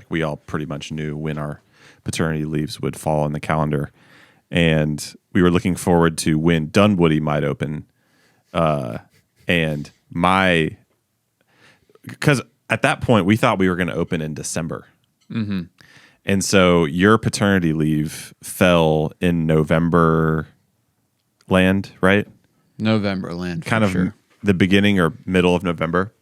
we all pretty much knew when our paternity leaves would fall on the calendar. And we were looking forward to when Dunwoody might open. And because at that point we thought we were going to open in December. Mm-hmm. And so your paternity leave fell in November land, right? November land. Kind of sure. the beginning or middle of November.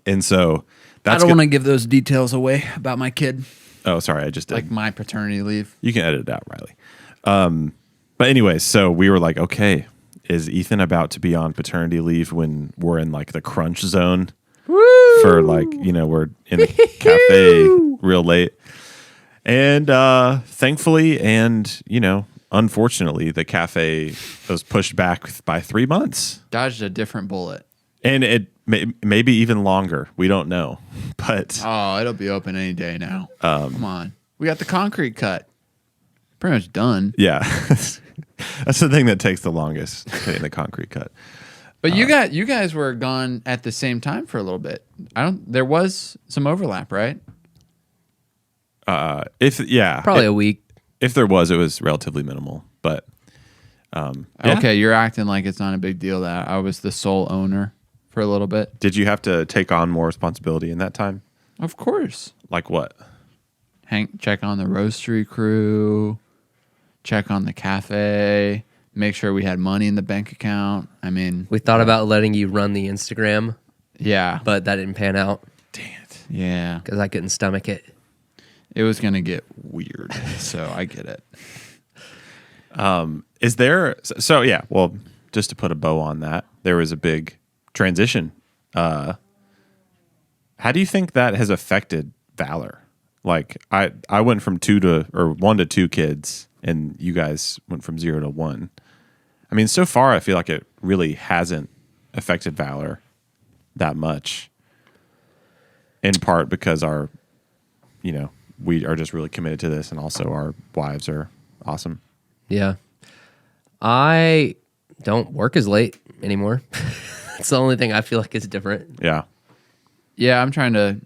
And so that's I don't want to give those details away about my kid, Oh, sorry. I just did. like my paternity leave. You can edit it out, Riley. But anyways, so we were like, okay, is Ethan about to be on paternity leave when we're in like the crunch zone? Woo! For like, we're in the cafe real late. And thankfully, and unfortunately, the cafe was pushed back by 3 months. Dodged a different bullet. And it maybe even longer. We don't know. But it'll be open any day now. Come on. We got the concrete cut. Pretty much done. yeah, that's the thing that takes the longest, getting the concrete cut. But you guys were gone at the same time for a little bit. There was some overlap, right? Probably a week. If there was, it was relatively minimal. But yeah. Okay, you're acting like it's not a big deal that I was the sole owner for a little bit. Did you have to take on more responsibility in that time? Of course. Like what? Check on the roastery crew, check on the cafe, make sure we had money in the bank account. I mean, We thought about letting you run the Instagram, yeah. but that didn't pan out Dang it. Yeah. because I couldn't stomach it. It was going to get weird, so I get it. Is there? So yeah. Well, just to put a bow on that, there was a big transition. How do you think that has affected Valor? Like I went from 1 to 2 kids, and you guys went from 0 to 1. I mean, so far I feel like it really hasn't affected Valor that much. In part because we are just really committed to this, and also our wives are awesome. Yeah. I don't work as late anymore. That's the only thing I feel like is different. Yeah. Yeah, I'm trying to.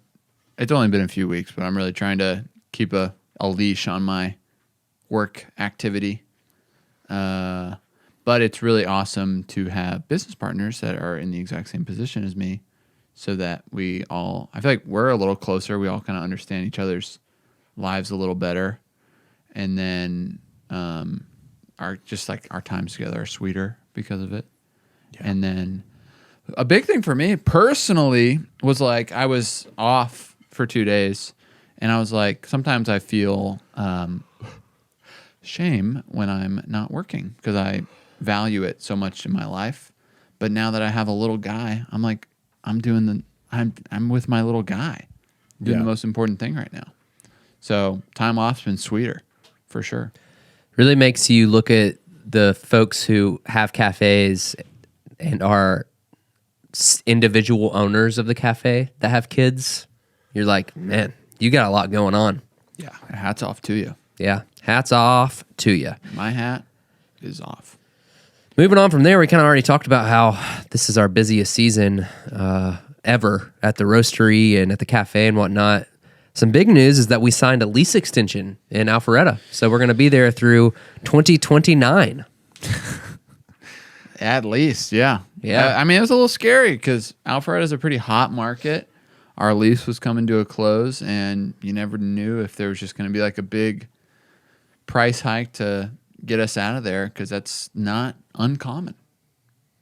It's only been a few weeks, but I'm really trying to keep a leash on my work activity. But it's really awesome to have business partners that are in the exact same position as me, so that I feel like we're a little closer. We all kind of understand each other's lives a little better, and then our times together are sweeter because of it. Yeah. And then a big thing for me personally was like I was off for 2 days, and I was like, sometimes I feel shame when I'm not working because I value it so much in my life. But now that I have a little guy, I'm like, I'm with my little guy, doing the most important thing right now. So time off's been sweeter, for sure. Really makes you look at the folks who have cafes and are individual owners of the cafe that have kids. You're like, man, you got a lot going on. Yeah, hats off to you. Yeah, hats off to you. My hat is off. Moving on from there, we kind of already talked about how this is our busiest season ever at the roastery and at the cafe and whatnot. Some big news is that we signed a lease extension in Alpharetta. So we're going to be there through 2029. At least, yeah. Yeah. I mean, it was a little scary because Alpharetta is a pretty hot market. Our lease was coming to a close, and you never knew if there was just going to be like a big price hike to get us out of there because that's not uncommon,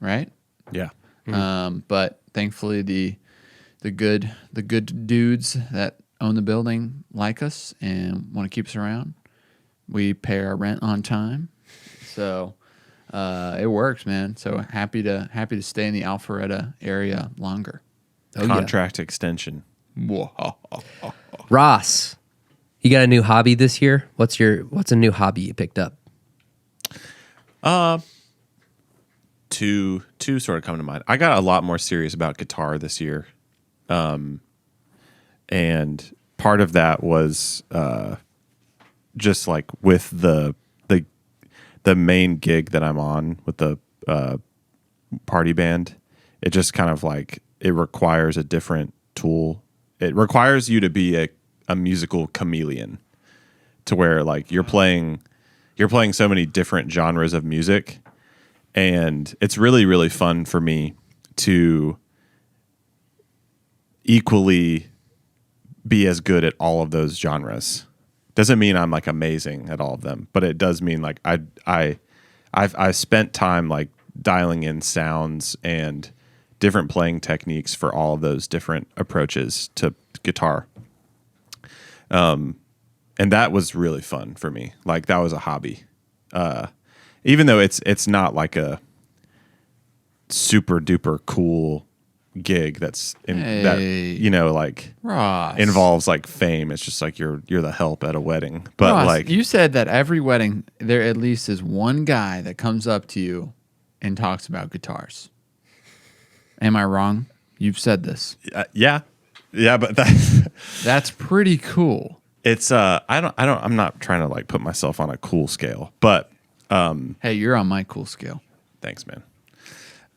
right? Yeah. But thankfully, the good dudes that own the building like us and want to keep us around. We pay our rent on time, so it works, man. So happy to stay in the Alpharetta area longer. Contract extension. Ross, you got a new hobby this year? What's a new hobby you picked up? Two sort of come to mind. I got a lot more serious about guitar this year. And part of that was just like with the main gig that I'm on with the party band. It just kind of like it requires a different tool. It requires you to be a musical chameleon, to where like you're playing so many different genres of music, and it's really, really fun for me to equally be as good at all of those genres. Doesn't mean I'm like amazing at all of them, but it does mean like I've spent time like dialing in sounds and different playing techniques for all of those different approaches to guitar. And that was really fun for me. Like that was a hobby. Even though it's not like a super duper cool gig that Hey. like Ross. involves like fame. It's just like you're the help at a wedding. But Ross, like you said that every wedding there at least is one guy that comes up to you and talks about guitars. Am I wrong? You've said this. yeah, but That's pretty cool. it's I'm not trying to like put myself on a cool scale, but Hey, you're on my cool scale. thanks, man.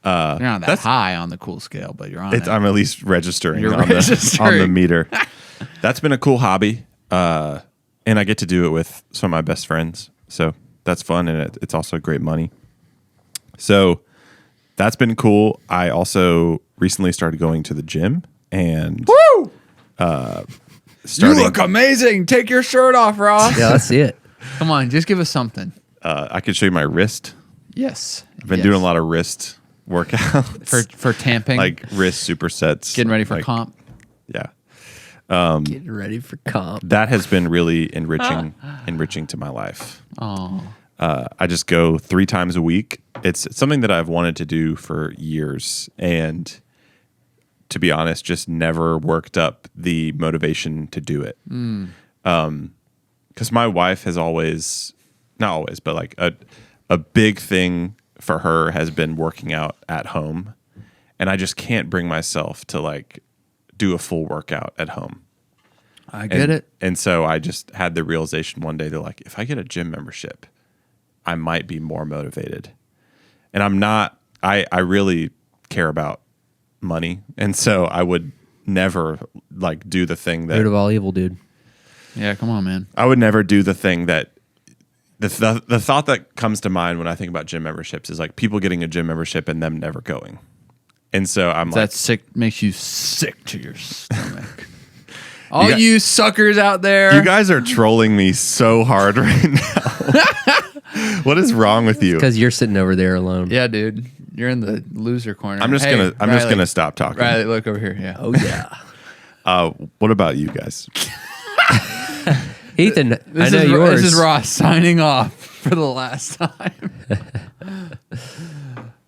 You're not that high on the cool scale, but you're on it. I'm at least registering You're on registering. the meter. That's been a cool hobby, and I get to do it with some of my best friends, so that's fun, and it's also great money. So that's been cool. I also recently started going to the gym, and Woo! starting, You look amazing. Take your shirt off, Ross. Yeah, let's see it. Come on, just give us something. I could show you my wrist. Yes. I've been doing a lot of wrist workouts for tamping, like wrist supersets, getting ready for like, comp. Yeah. Getting ready for comp. That has been really enriching to my life. Oh, I just go 3 times a week. It's something that I've wanted to do for years, and to be honest, just never worked up the motivation to do it. Because my wife has always, not always, but like a big thing for her has been working out at home, and I just can't bring myself to like do a full workout at home. I get it. And so I just had the realization one day that like, if I get a gym membership, I might be more motivated. And I'm not, I really care about money. And so I would never like do the thing Root of that all evil, dude. Yeah, come on, man. I would never do the thing that the thought that comes to mind when I think about gym memberships is like people getting a gym membership and them never going. And so I'm like, That sick makes you sick to your stomach. All got- you suckers out there. you guys are trolling me so hard right now. What is wrong with you? Because you're sitting over there alone. Yeah, dude. You're in the loser corner. I'm just Hey, gonna stop talking. Riley, look over here. Yeah. Oh, yeah. What about you guys? Ethan, I This know is, yours. This is Ross signing off for the last time.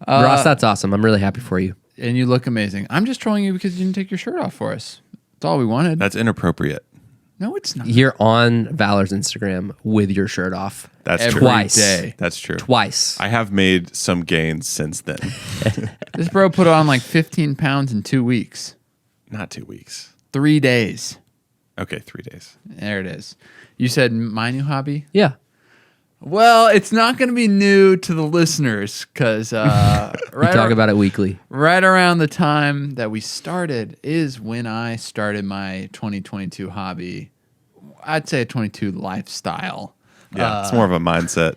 Ross, that's awesome. I'm really happy for you. And you look amazing. I'm just trolling you because you didn't take your shirt off for us. That's all we wanted. That's inappropriate. No, it's not. You're on Valor's Instagram with your shirt off. That's Every true. Twice. day. That's true. Twice. I have made some gains since then. This bro put on like 15 pounds in 2 weeks. Not 2 weeks. 3 days. Okay, 3 days. There it is. You said my new hobby? Yeah. Well, it's not going to be new to the listeners because We talk about it weekly. right around the time that we started is when I started my 2022 hobby. I'd say a 22 lifestyle. Yeah, it's more of a mindset.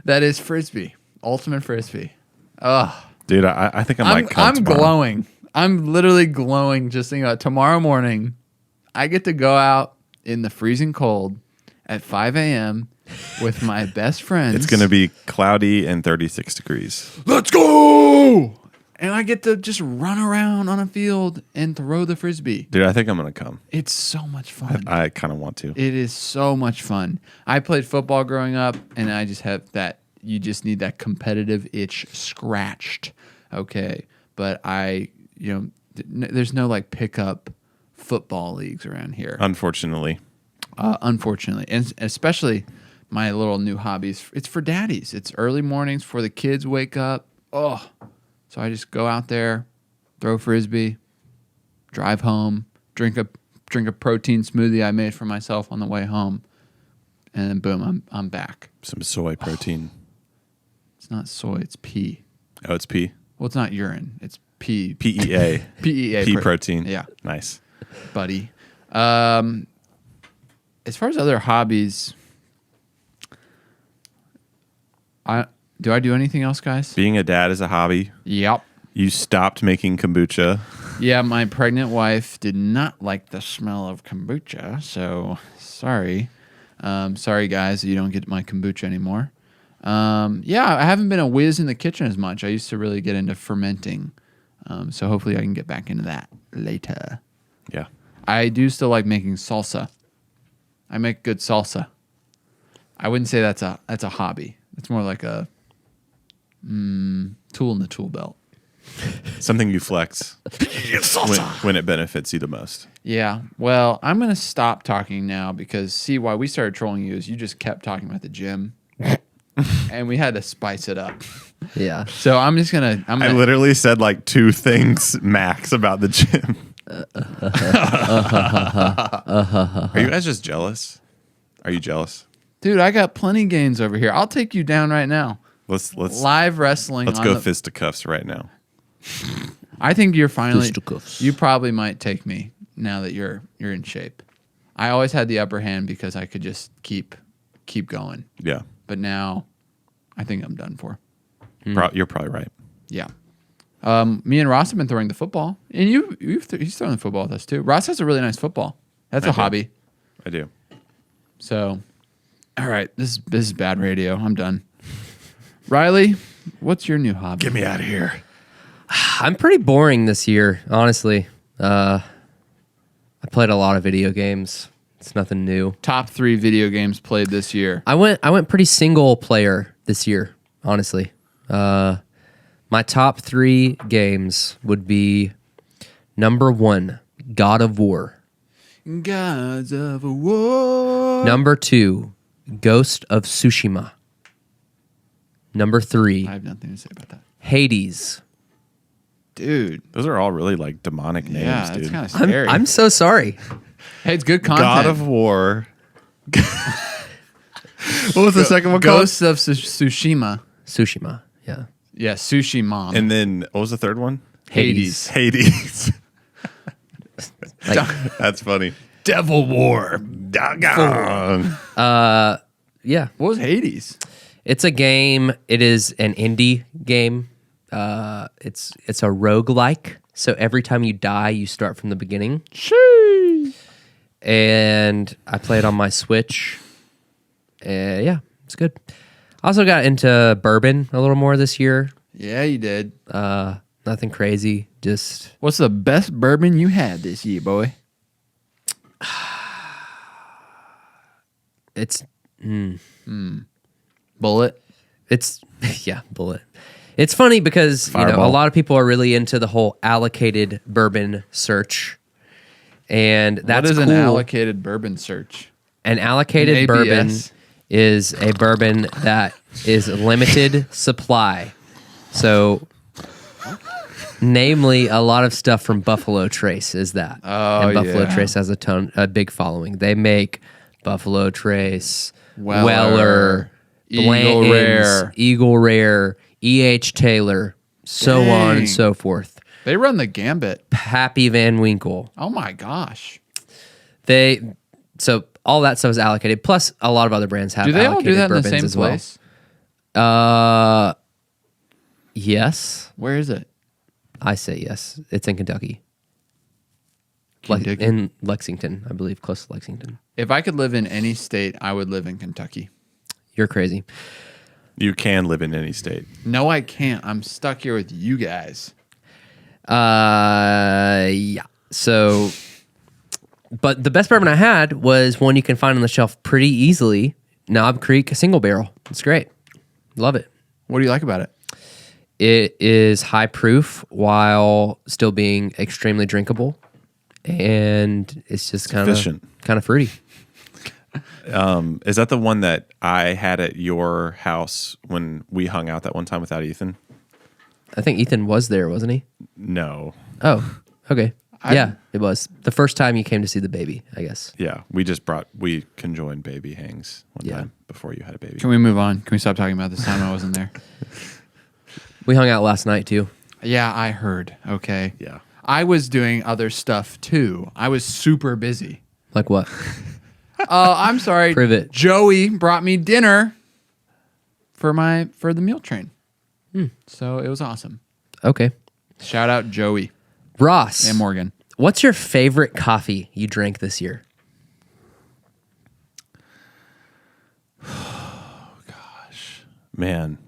That is Frisbee. Ultimate Frisbee. Ugh. Dude, I think I might come I'm tomorrow. glowing. I'm literally glowing just thinking about tomorrow morning. I get to go out in the freezing cold at 5 a.m. with my best friends. It's going to be cloudy and 36 degrees. Let's go! And I get to just run around on a field and throw the Frisbee. Dude, I think I'm going to come. It's so much fun. I kind of want to. It is so much fun. I played football growing up, and I just have that. You just need that competitive itch scratched. Okay. But there's no like pickup football leagues around here. Unfortunately. Unfortunately. And especially my little new hobbies. It's for daddies. It's early mornings before the kids wake up. Oh. So I just go out there, throw Frisbee, drive home, drink a protein smoothie I made for myself on the way home, and then boom, I'm back. Some soy protein. It's not soy, it's pea. Oh, it's pea. Well, it's not urine, it's pea. PEA. PEA. Pea protein. Yeah, Nice. buddy. As far as other hobbies, do I do anything else, guys? Being a dad is a hobby. Yep. You stopped making kombucha. Yeah, my pregnant wife did not like the smell of kombucha, so sorry. Sorry, guys, you don't get my kombucha anymore. Yeah, I haven't been a whiz in the kitchen as much. I used to really get into fermenting, so hopefully I can get back into that later. Yeah. I do still like making salsa. I make good salsa. I wouldn't say that's a hobby. It's more like a tool in the tool belt. Something you flex when it benefits you the most. Yeah. Well, I'm going to stop talking now because, see, why we started trolling you is you just kept talking about the gym. And we had to spice it up. Yeah. So I'm just going to. I literally said like 2 things max about the gym. Are you guys just jealous? Are you jealous? Dude, I got plenty gains over here. I'll take you down right now. Let's Live wrestling. Let's go fisticuffs right now. I think you're finally. Fisticuffs. You probably might take me now that you're in shape. I always had the upper hand because I could just keep going. Yeah. But now, I think I'm done for. You're probably right. Yeah. Me and Ross have been throwing the football, and he's throwing the football with us too. Ross has a really nice football. That's a hobby. I do. So, all right, this is bad radio. I'm done. Riley, what's your new hobby? Get me out of here. I'm pretty boring this year, honestly. I played a lot of video games. It's nothing new. Top 3 video games played this year. I went pretty single player this year, honestly. My top 3 games would be number 1, God of War. Gods of War. Number 2, Ghost of Tsushima. Number 3, I have nothing to say about that. Hades. Dude. Those are all really like demonic names, Yeah, dude. it's kind of scary. I'm so sorry. Hey, it's good content. God of War. What was the second one called? Ghosts of Tsushima. Tsushima, yeah. Yeah, Sushi Mom. And then what was the third one? Hades. Hades. Like, That's funny. Devil War. Doggone. yeah. What was Hades? It's a game. It is an indie game. It's a roguelike. So every time you die, you start from the beginning. Sheesh. And I play it on my Switch. Yeah, it's good. I also got into bourbon a little more this year. Yeah, you did. Nothing crazy. Just What's the best bourbon you had this year, boy? it's Bullet. It's yeah, Bullet. It's funny because a Fireball. lot of people are really into the whole allocated bourbon search, and that's what is cool. an allocated bourbon search? An allocated An bourbon ABS? is a bourbon that is limited supply. So, namely, a lot of stuff from Buffalo Trace is that. Oh, and Buffalo yeah. Trace has a big following. They make Buffalo Trace, Weller, Eagle Blanton's, Rare. Eagle Rare, E.H. Taylor, so on Dang. and so forth. They run the gambit. Happy Van Winkle. Oh my gosh. So all that stuff is allocated. Plus, a lot of other brands have. Do they all do allocated that in the bourbons same as well. place? Yes, Where is it? I say yes. It's in Kentucky. Kentucky. In Lexington, I believe, close to Lexington. If I could live in any state, I would live in Kentucky. You're crazy. You can live in any state. No, I can't. I'm stuck here with you guys. Yeah. So, but the best bourbon I had was one you can find on the shelf pretty easily. Knob Creek Single Barrel. It's great. Love it. What do you like about it? It is high proof while still being extremely drinkable, and it's just kind efficient. of fruity. Is that the one that I had at your house when we hung out that one time without Ethan? I think Ethan was there, wasn't he? No. Oh, okay. Yeah, it was the first time you came to see the baby, I guess. Yeah, we conjoined baby hangs one time before you had a baby. Can we move on? Can we stop talking about this time I wasn't there? We hung out last night too. Yeah, I heard. Okay. Yeah. I was doing other stuff too. I was super busy. Like what? I'm sorry. Prove it. Joey brought me dinner for the meal train. So it was awesome. Okay. Shout out Joey Ross and Morgan. What's your favorite coffee you drank this year? Man.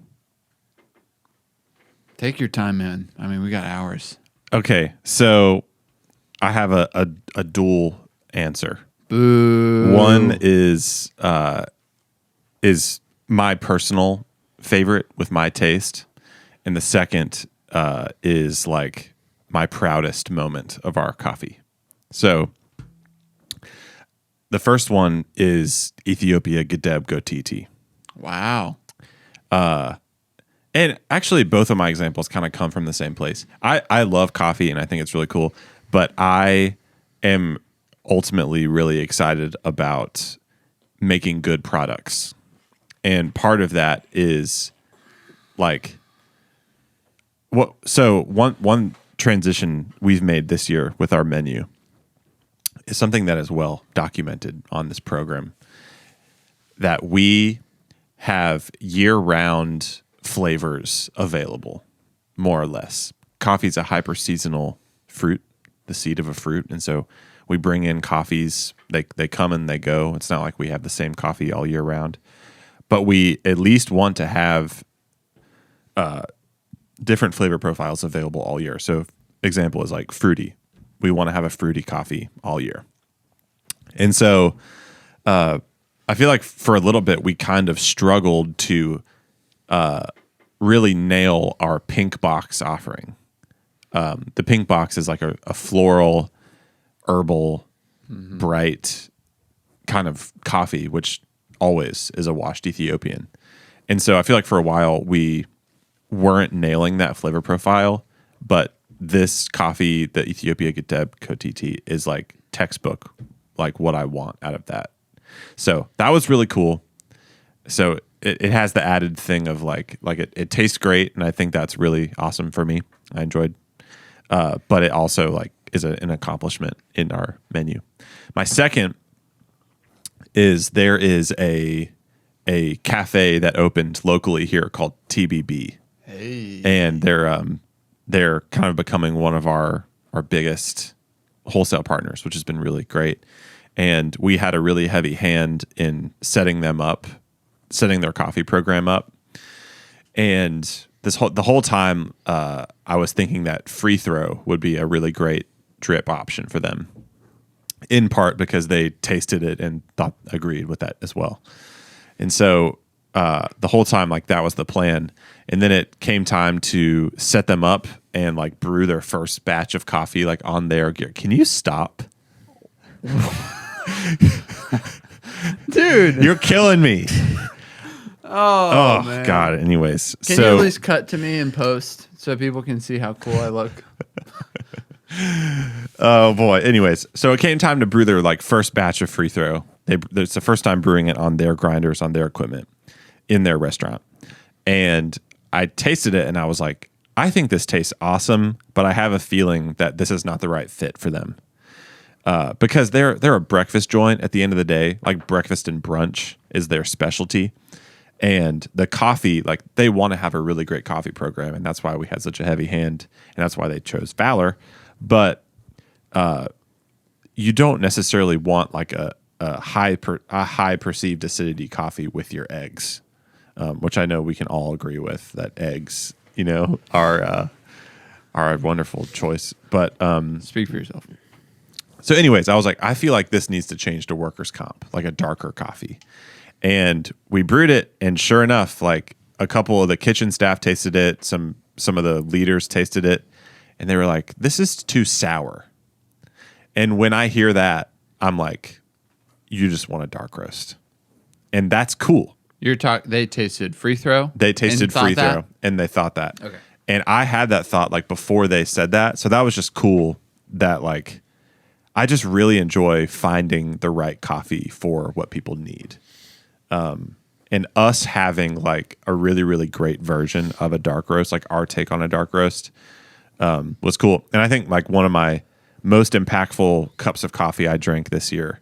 Take your time, man. I mean, we got hours. Okay, so I have a dual answer. Boo. One is my personal favorite with my taste, and the second is like my proudest moment of our coffee. So the first one is Ethiopia Gedeb Gotiti. Wow. And actually, both of my examples kind of come from the same place. I love coffee, and I think it's really cool. But I am ultimately really excited about making good products. And part of that is like one transition we've made this year with our menu is something that is well documented on this program, that we have year-round flavors available, more or less. Coffee is a hyper-seasonal fruit, the seed of a fruit, and so we bring in coffees. They come and they go. It's not like we have the same coffee all year round, but we at least want to have different flavor profiles available all year. So, example is like fruity. We want to have a fruity coffee all year, and so I feel like for a little bit we kind of struggled to really nail our pink box offering. The pink box is like a floral, herbal, bright kind of coffee, which always is a washed Ethiopian. And so I feel like for a while we weren't nailing that flavor profile, but this coffee, the Ethiopia Gedeb Kotiti, is like textbook, like what I want out of that. So that was really cool. So it has the added thing of like it tastes great, and I think that's really awesome for me. I enjoyed, but it also like is an accomplishment in our menu. My second is there is a cafe that opened locally here called TBB, and they're kind of becoming one of our biggest wholesale partners, which has been really great. And we had a really heavy hand in setting their coffee program up. And the whole time, I was thinking that free throw would be a really great drip option for them, in part because they tasted it and agreed with that as well. And so the whole time, like that was the plan. And then it came time to set them up and like brew their first batch of coffee like on their gear. Can you stop? Dude, you're killing me. Oh man. God. Anyways, Can you at least cut to me and post so people can see how cool I look? Oh boy. Anyways, so it came time to brew their like first batch of free throw. It's the first time brewing it on their grinders, on their equipment in their restaurant. And I tasted it and I was like, I think this tastes awesome, but I have a feeling that this is not the right fit for them. Because they're a breakfast joint at the end of the day, like breakfast and brunch is their specialty. And the coffee, like they want to have a really great coffee program, and that's why we had such a heavy hand, and that's why they chose Valor. But you don't necessarily want like a high perceived acidity coffee with your eggs, which I know we can all agree with that eggs, are a wonderful choice. But Speak for yourself. so anyways, I was like, I feel like this needs to change to workers' comp, like a darker coffee. And we brewed it, and sure enough, like a couple of the kitchen staff tasted it, some of the leaders tasted it, and they were like, this is too sour. And when I hear that, I'm like, you just want a dark roast. And that's cool. They tasted free throw? They tasted free throw, and they thought that. Okay. And I had that thought like before they said that. So that was just cool that like I just really enjoy finding the right coffee for what people need. And us having like a really, really great version of a dark roast, like our take on a dark roast, was cool. And I think like one of my most impactful cups of coffee I drank this year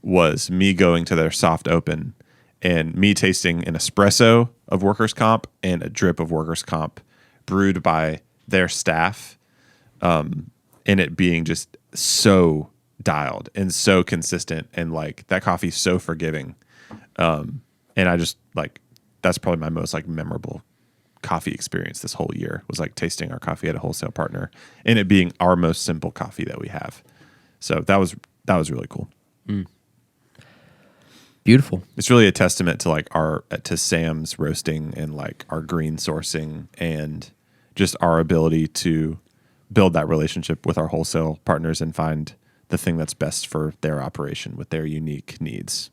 was me going to their soft open and me tasting an espresso of workers' comp and a drip of workers' comp brewed by their staff, and it being just so dialed and so consistent, and like that coffee's so forgiving. And I just like, that's probably my most like memorable coffee experience this whole year, was like tasting our coffee at a wholesale partner and it being our most simple coffee that we have. So that was really cool. Beautiful. It's really a testament to like to Sam's roasting and like our green sourcing and just our ability to build that relationship with our wholesale partners and find the thing that's best for their operation with their unique needs.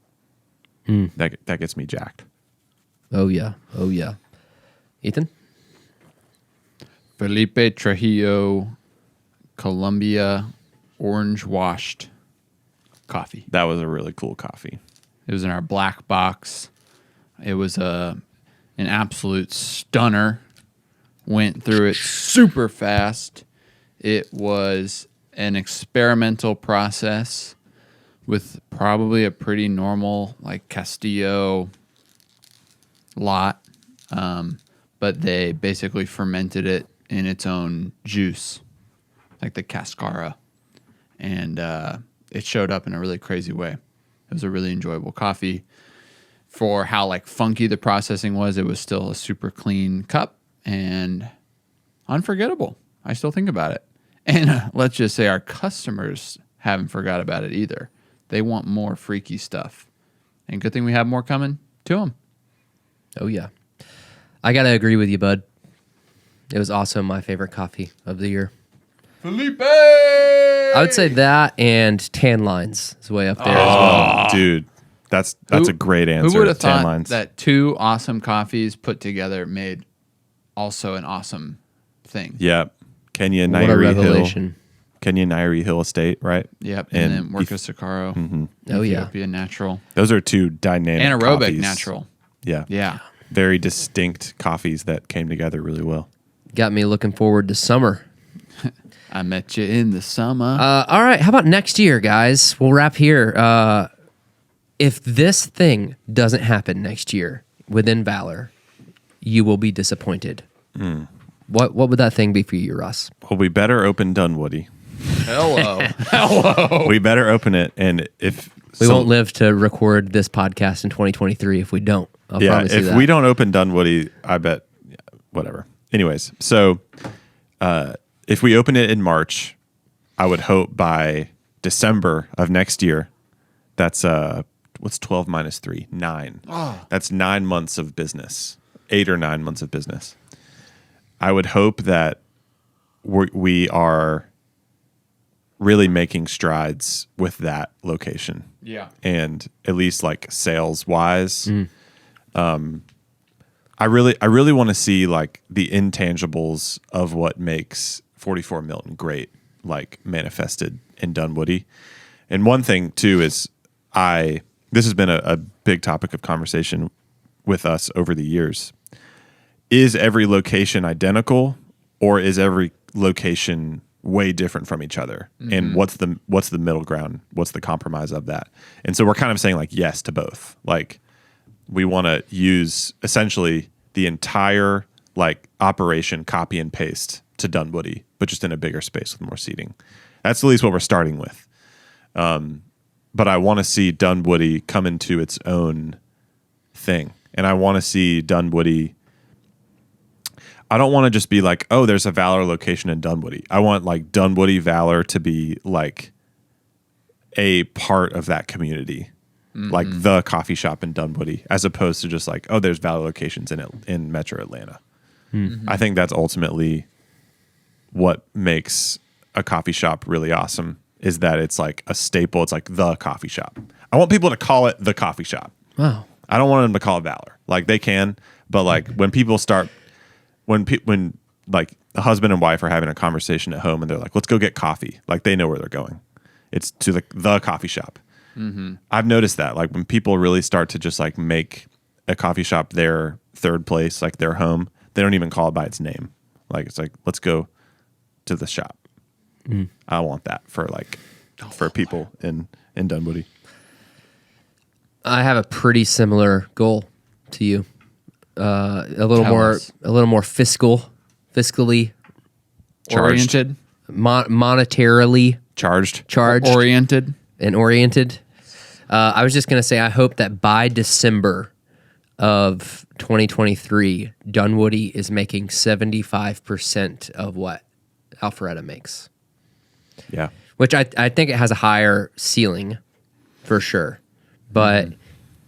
That gets me jacked. Oh yeah. Ethan? Felipe Trujillo, Colombia, orange washed coffee. That was a really cool coffee. It was in our black box. It was an absolute stunner. Went through it super fast. It was an experimental process with probably a pretty normal like Castillo lot, but they basically fermented it in its own juice, like the cascara, and it showed up in a really crazy way. It was a really enjoyable coffee. For how like funky the processing was, it was still a super clean cup and unforgettable. I still think about it. And let's just say our customers haven't forgot about it either. They want more freaky stuff. And good thing we have more coming to them. Oh yeah. I got to agree with you, bud. It was also my favorite coffee of the year. Felipe! I would say that and Tan Lines is way up there as well. Dude, that's a great answer. Who would have Tan thought lines. that two awesome coffees put together made also an awesome thing? Yep. Kenya What a Nairi revelation. Hill. Kenya Nairi Hill Estate, right? Yep. And then Worka Sakaro. Oh, yeah. Ethiopia Natural. Those are two dynamic Anaerobic coffees. Natural. Yeah. Yeah. Very distinct coffees that came together really well. Got me looking forward to summer. I met you in the summer. All right. How about next year, guys? We'll wrap here. If this thing doesn't happen next year within Valor, you will be disappointed. What would that thing be for you, Russ? Well, we better open Dunwoody. Hello. We better open it, and if We won't live to record this podcast in 2023 if we don't. I'll promise you if that. we don't open Dunwoody, I bet whatever. Anyways, so if we open it in March, I would hope by December of next year, that's what's 12 minus 3? 9. That's 9 months of business, 8 or 9 months of business. I would hope that we are really making strides with that location. Yeah. And at least like sales wise, I really want to see like the intangibles of what makes 44 Milton great, like manifested in Dunwoody. And one thing too is this has been a big topic of conversation with us over the years. Is every location identical, or is every location way different from each other? And what's the middle ground? What's the compromise of that? And so we're kind of saying like yes to both. Like we want to use essentially the entire like operation copy and paste to Dunwoody, but just in a bigger space with more seating. That's at least what we're starting with. But I want to see Dunwoody come into its own thing. And I want to see Dunwoody. I don't want to just be like, oh, there's a Valor location in Dunwoody. I want like Dunwoody Valor to be like a part of that community, like the coffee shop in Dunwoody, as opposed to just like, oh, there's Valor locations in Metro Atlanta. I think that's ultimately what makes a coffee shop really awesome, is that it's like a staple. It's like the coffee shop. I want people to call it the coffee shop. Wow. I don't want them to call it Valor. Like they can, but like when people start, when like a husband and wife are having a conversation at home and they're like, let's go get coffee. Like they know where they're going. It's to the coffee shop. I've noticed that like when people really start to just like make a coffee shop their third place, like their home, they don't even call it by its name. Like it's like, let's go to the shop. I want that for people in Dunwoody. I have a pretty similar goal to you. A little Tell more us. fiscally Oriented. monetarily Charged. Oriented. and oriented. I was just going to say, I hope that by December of 2023, Dunwoody is making 75% of what Alpharetta makes, Yeah. which I think it has a higher ceiling for sure. But,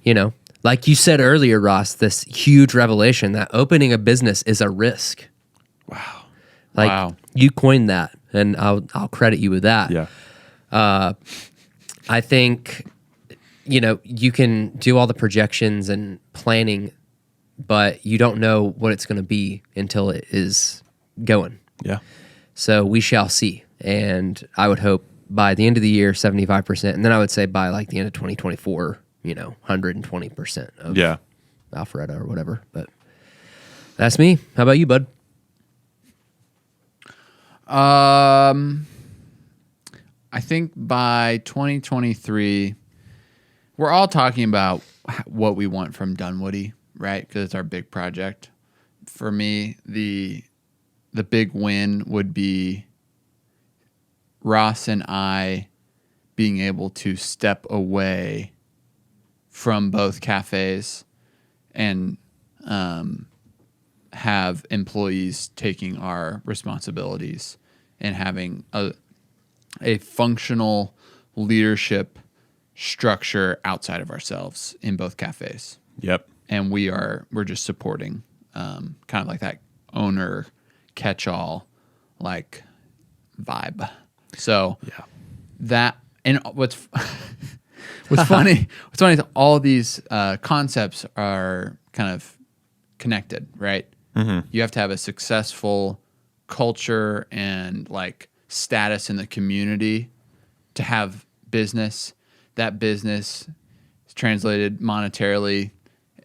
you know, like you said earlier, Ross, this huge revelation that opening a business is a risk. Wow. Like Wow. you coined that, and I'll credit you with that. Yeah. I think, you can do all the projections and planning, but you don't know what it's going to be until it is going. Yeah. So we shall see. And I would hope by the end of the year, 75%. And then I would say by like the end of 2024, 120% of Yeah. Alpharetta or whatever. But that's me. How about you, bud? I think by 2023, we're all talking about what we want from Dunwoody, right? Because it's our big project. For me, the big win would be Ross and I being able to step away from both cafes and have employees taking our responsibilities and having a functional leadership structure outside of ourselves in both cafes. Yep. And we're just supporting kind of like that owner catch-all like vibe. So that, and what's funny is all these concepts are kind of connected, right? Mm-hmm. You have to have a successful culture and like status in the community to have business. That business is translated monetarily,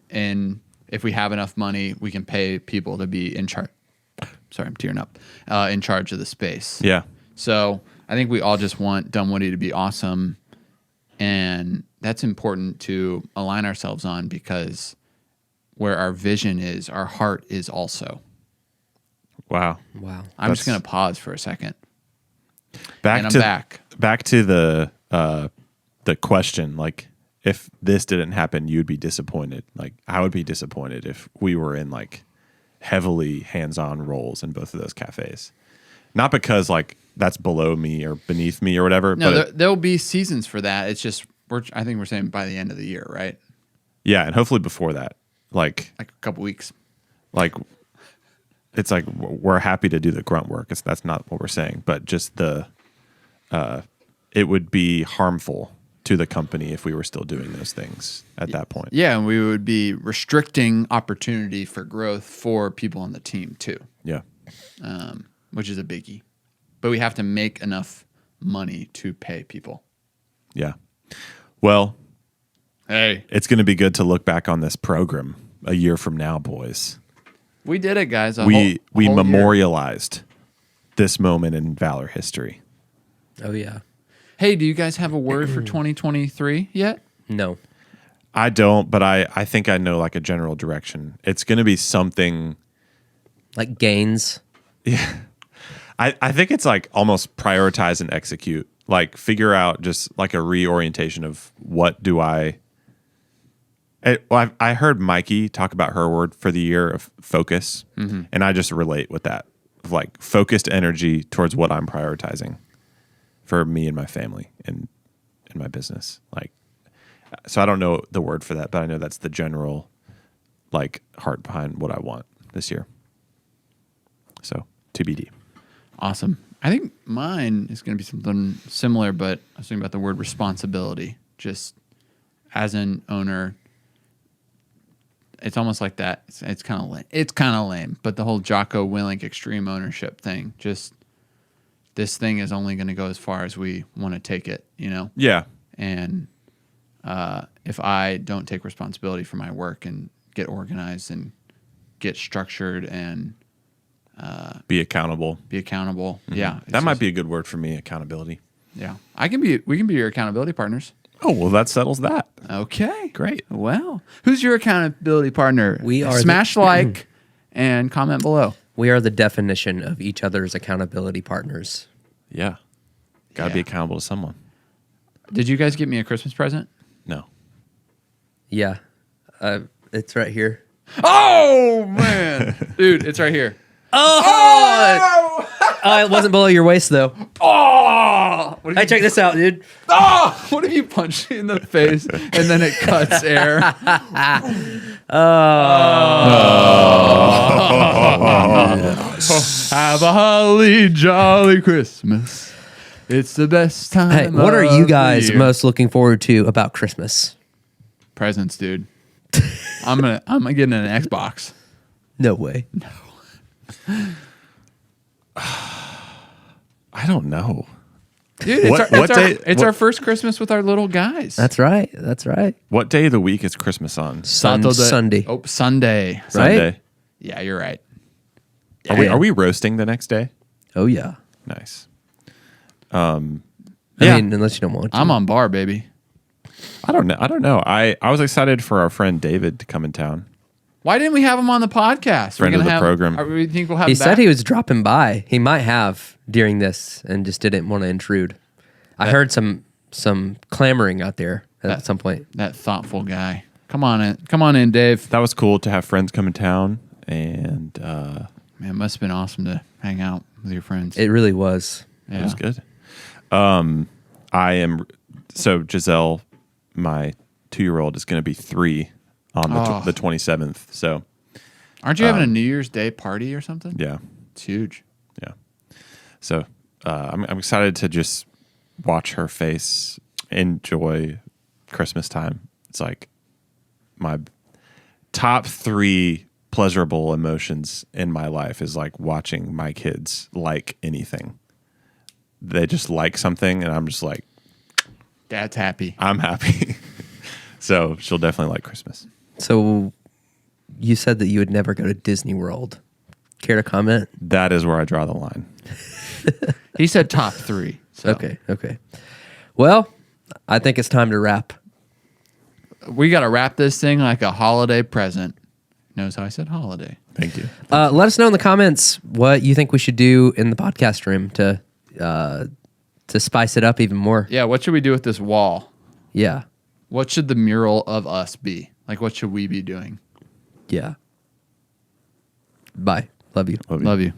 and if we have enough money, we can pay people to be in charge. Sorry, I'm tearing up. In charge of the space. Yeah. So I think we all just want Dunwoody to be awesome, and that's important to align ourselves on, because where our vision is, our heart is also. Wow. I'm just going to pause for a second. Back to the question, like, if this didn't happen, you'd be disappointed. Like, I would be disappointed if we were in like heavily hands-on roles in both of those cafes. Not because like that's below me or beneath me or whatever. No, but there'll be seasons for that. It's just I think we're saying by the end of the year, right? Yeah, and hopefully before that, like a couple weeks. Like, it's like we're happy to do the grunt work. That's not what we're saying, but just it would be harmful to the company if we were still doing those things at that point. Yeah, and we would be restricting opportunity for growth for people on the team too. Yeah. Which is a biggie. But we have to make enough money to pay people. Yeah. Well, hey, it's going to be good to look back on this program a year from now, boys. We did it, guys. We whole memorialized this moment in Valor history. Oh, yeah. Hey, do you guys have a word for 2023 yet? No. I don't, but I think I know like a general direction. It's going to be something like gains. Yeah. I think it's like almost prioritize and execute. Like figure out just like a reorientation of what do I heard Mikey talk about her word for the year of focus, and I just relate with that. Of like focused energy towards what I'm prioritizing for me and my family and my business. Like, so I don't know the word for that, but I know that's the general like heart behind what I want this year. So TBD. Awesome. I think mine is going to be something similar, but I was thinking about the word responsibility. Just as an owner, it's almost like that. It's kind of lame. It's kind of lame, but the whole Jocko Willink extreme ownership thing, just this thing is only going to go as far as we want to take it, you know? Yeah. And if I don't take responsibility for my work and get organized and get structured and be accountable. Mm-hmm. Yeah. That might be a good word for me, accountability. Yeah. We can be your accountability partners. Oh, well, that settles that. Okay. Great. Well, who's your accountability partner? We are Smash like and comment below. We are the definition of each other's accountability partners. Yeah. Got to be accountable to someone. Did you guys get me a Christmas present? No. Yeah. It's right here. Oh, man. Dude, it's right here. Oh! It wasn't below your waist though. Oh, Hey, check this out, dude. oh, what if you punch me in the face and then it cuts air? Have a holly jolly Christmas. It's the best time. Hey, what are of you the guys year. most looking forward to about Christmas? Presents, dude. I'm gonna get an Xbox. No way. I don't know. Dude, it's, What- our, what it's, our, day- it's what- our first Christmas with our little guys. That's right. That's right. What day of the week is Christmas on? Saturday. Sunday. Oh, Sunday. Sunday. Yeah, you're right. Are we roasting the next day? Oh yeah. Nice. I Yeah. mean, unless you don't want to. I'm on bar, baby. I don't know. I was excited for our friend David to come in town. Why didn't we have him on the podcast? Friend of the program. We think we'll have He him said back? he was dropping by. He might have during this and just didn't want to intrude. I heard some clamoring out there at some point. That thoughtful guy. Come on in, Dave. That was cool to have friends come in town, and Man, it must have been awesome to hang out with your friends. It really was. Yeah. it was good. So Giselle, my 2-year-old, is going to be 3 on the 27th. So Aren't you having a New Year's Day party or something? yeah, It's huge. yeah. So I'm excited to just watch her face, enjoy Christmas time. It's like my top 3 pleasurable emotions in my life is like watching my kids like anything. They just like something, and I'm just like, Dad's happy. I'm happy. So she'll definitely like Christmas. So you said that you would never go to Disney World. Care to comment? That is where I draw the line. He said top 3. So Okay. Well, I think it's time to wrap. we got to wrap this thing like a holiday present. Notice how I said holiday. Thank you. Let us know in the comments what you think we should do in the podcast room to spice it up even more. Yeah, what should we do with this wall? Yeah. What should the mural of us be? Like, what should we be doing? Yeah. Bye. Love you. Love you.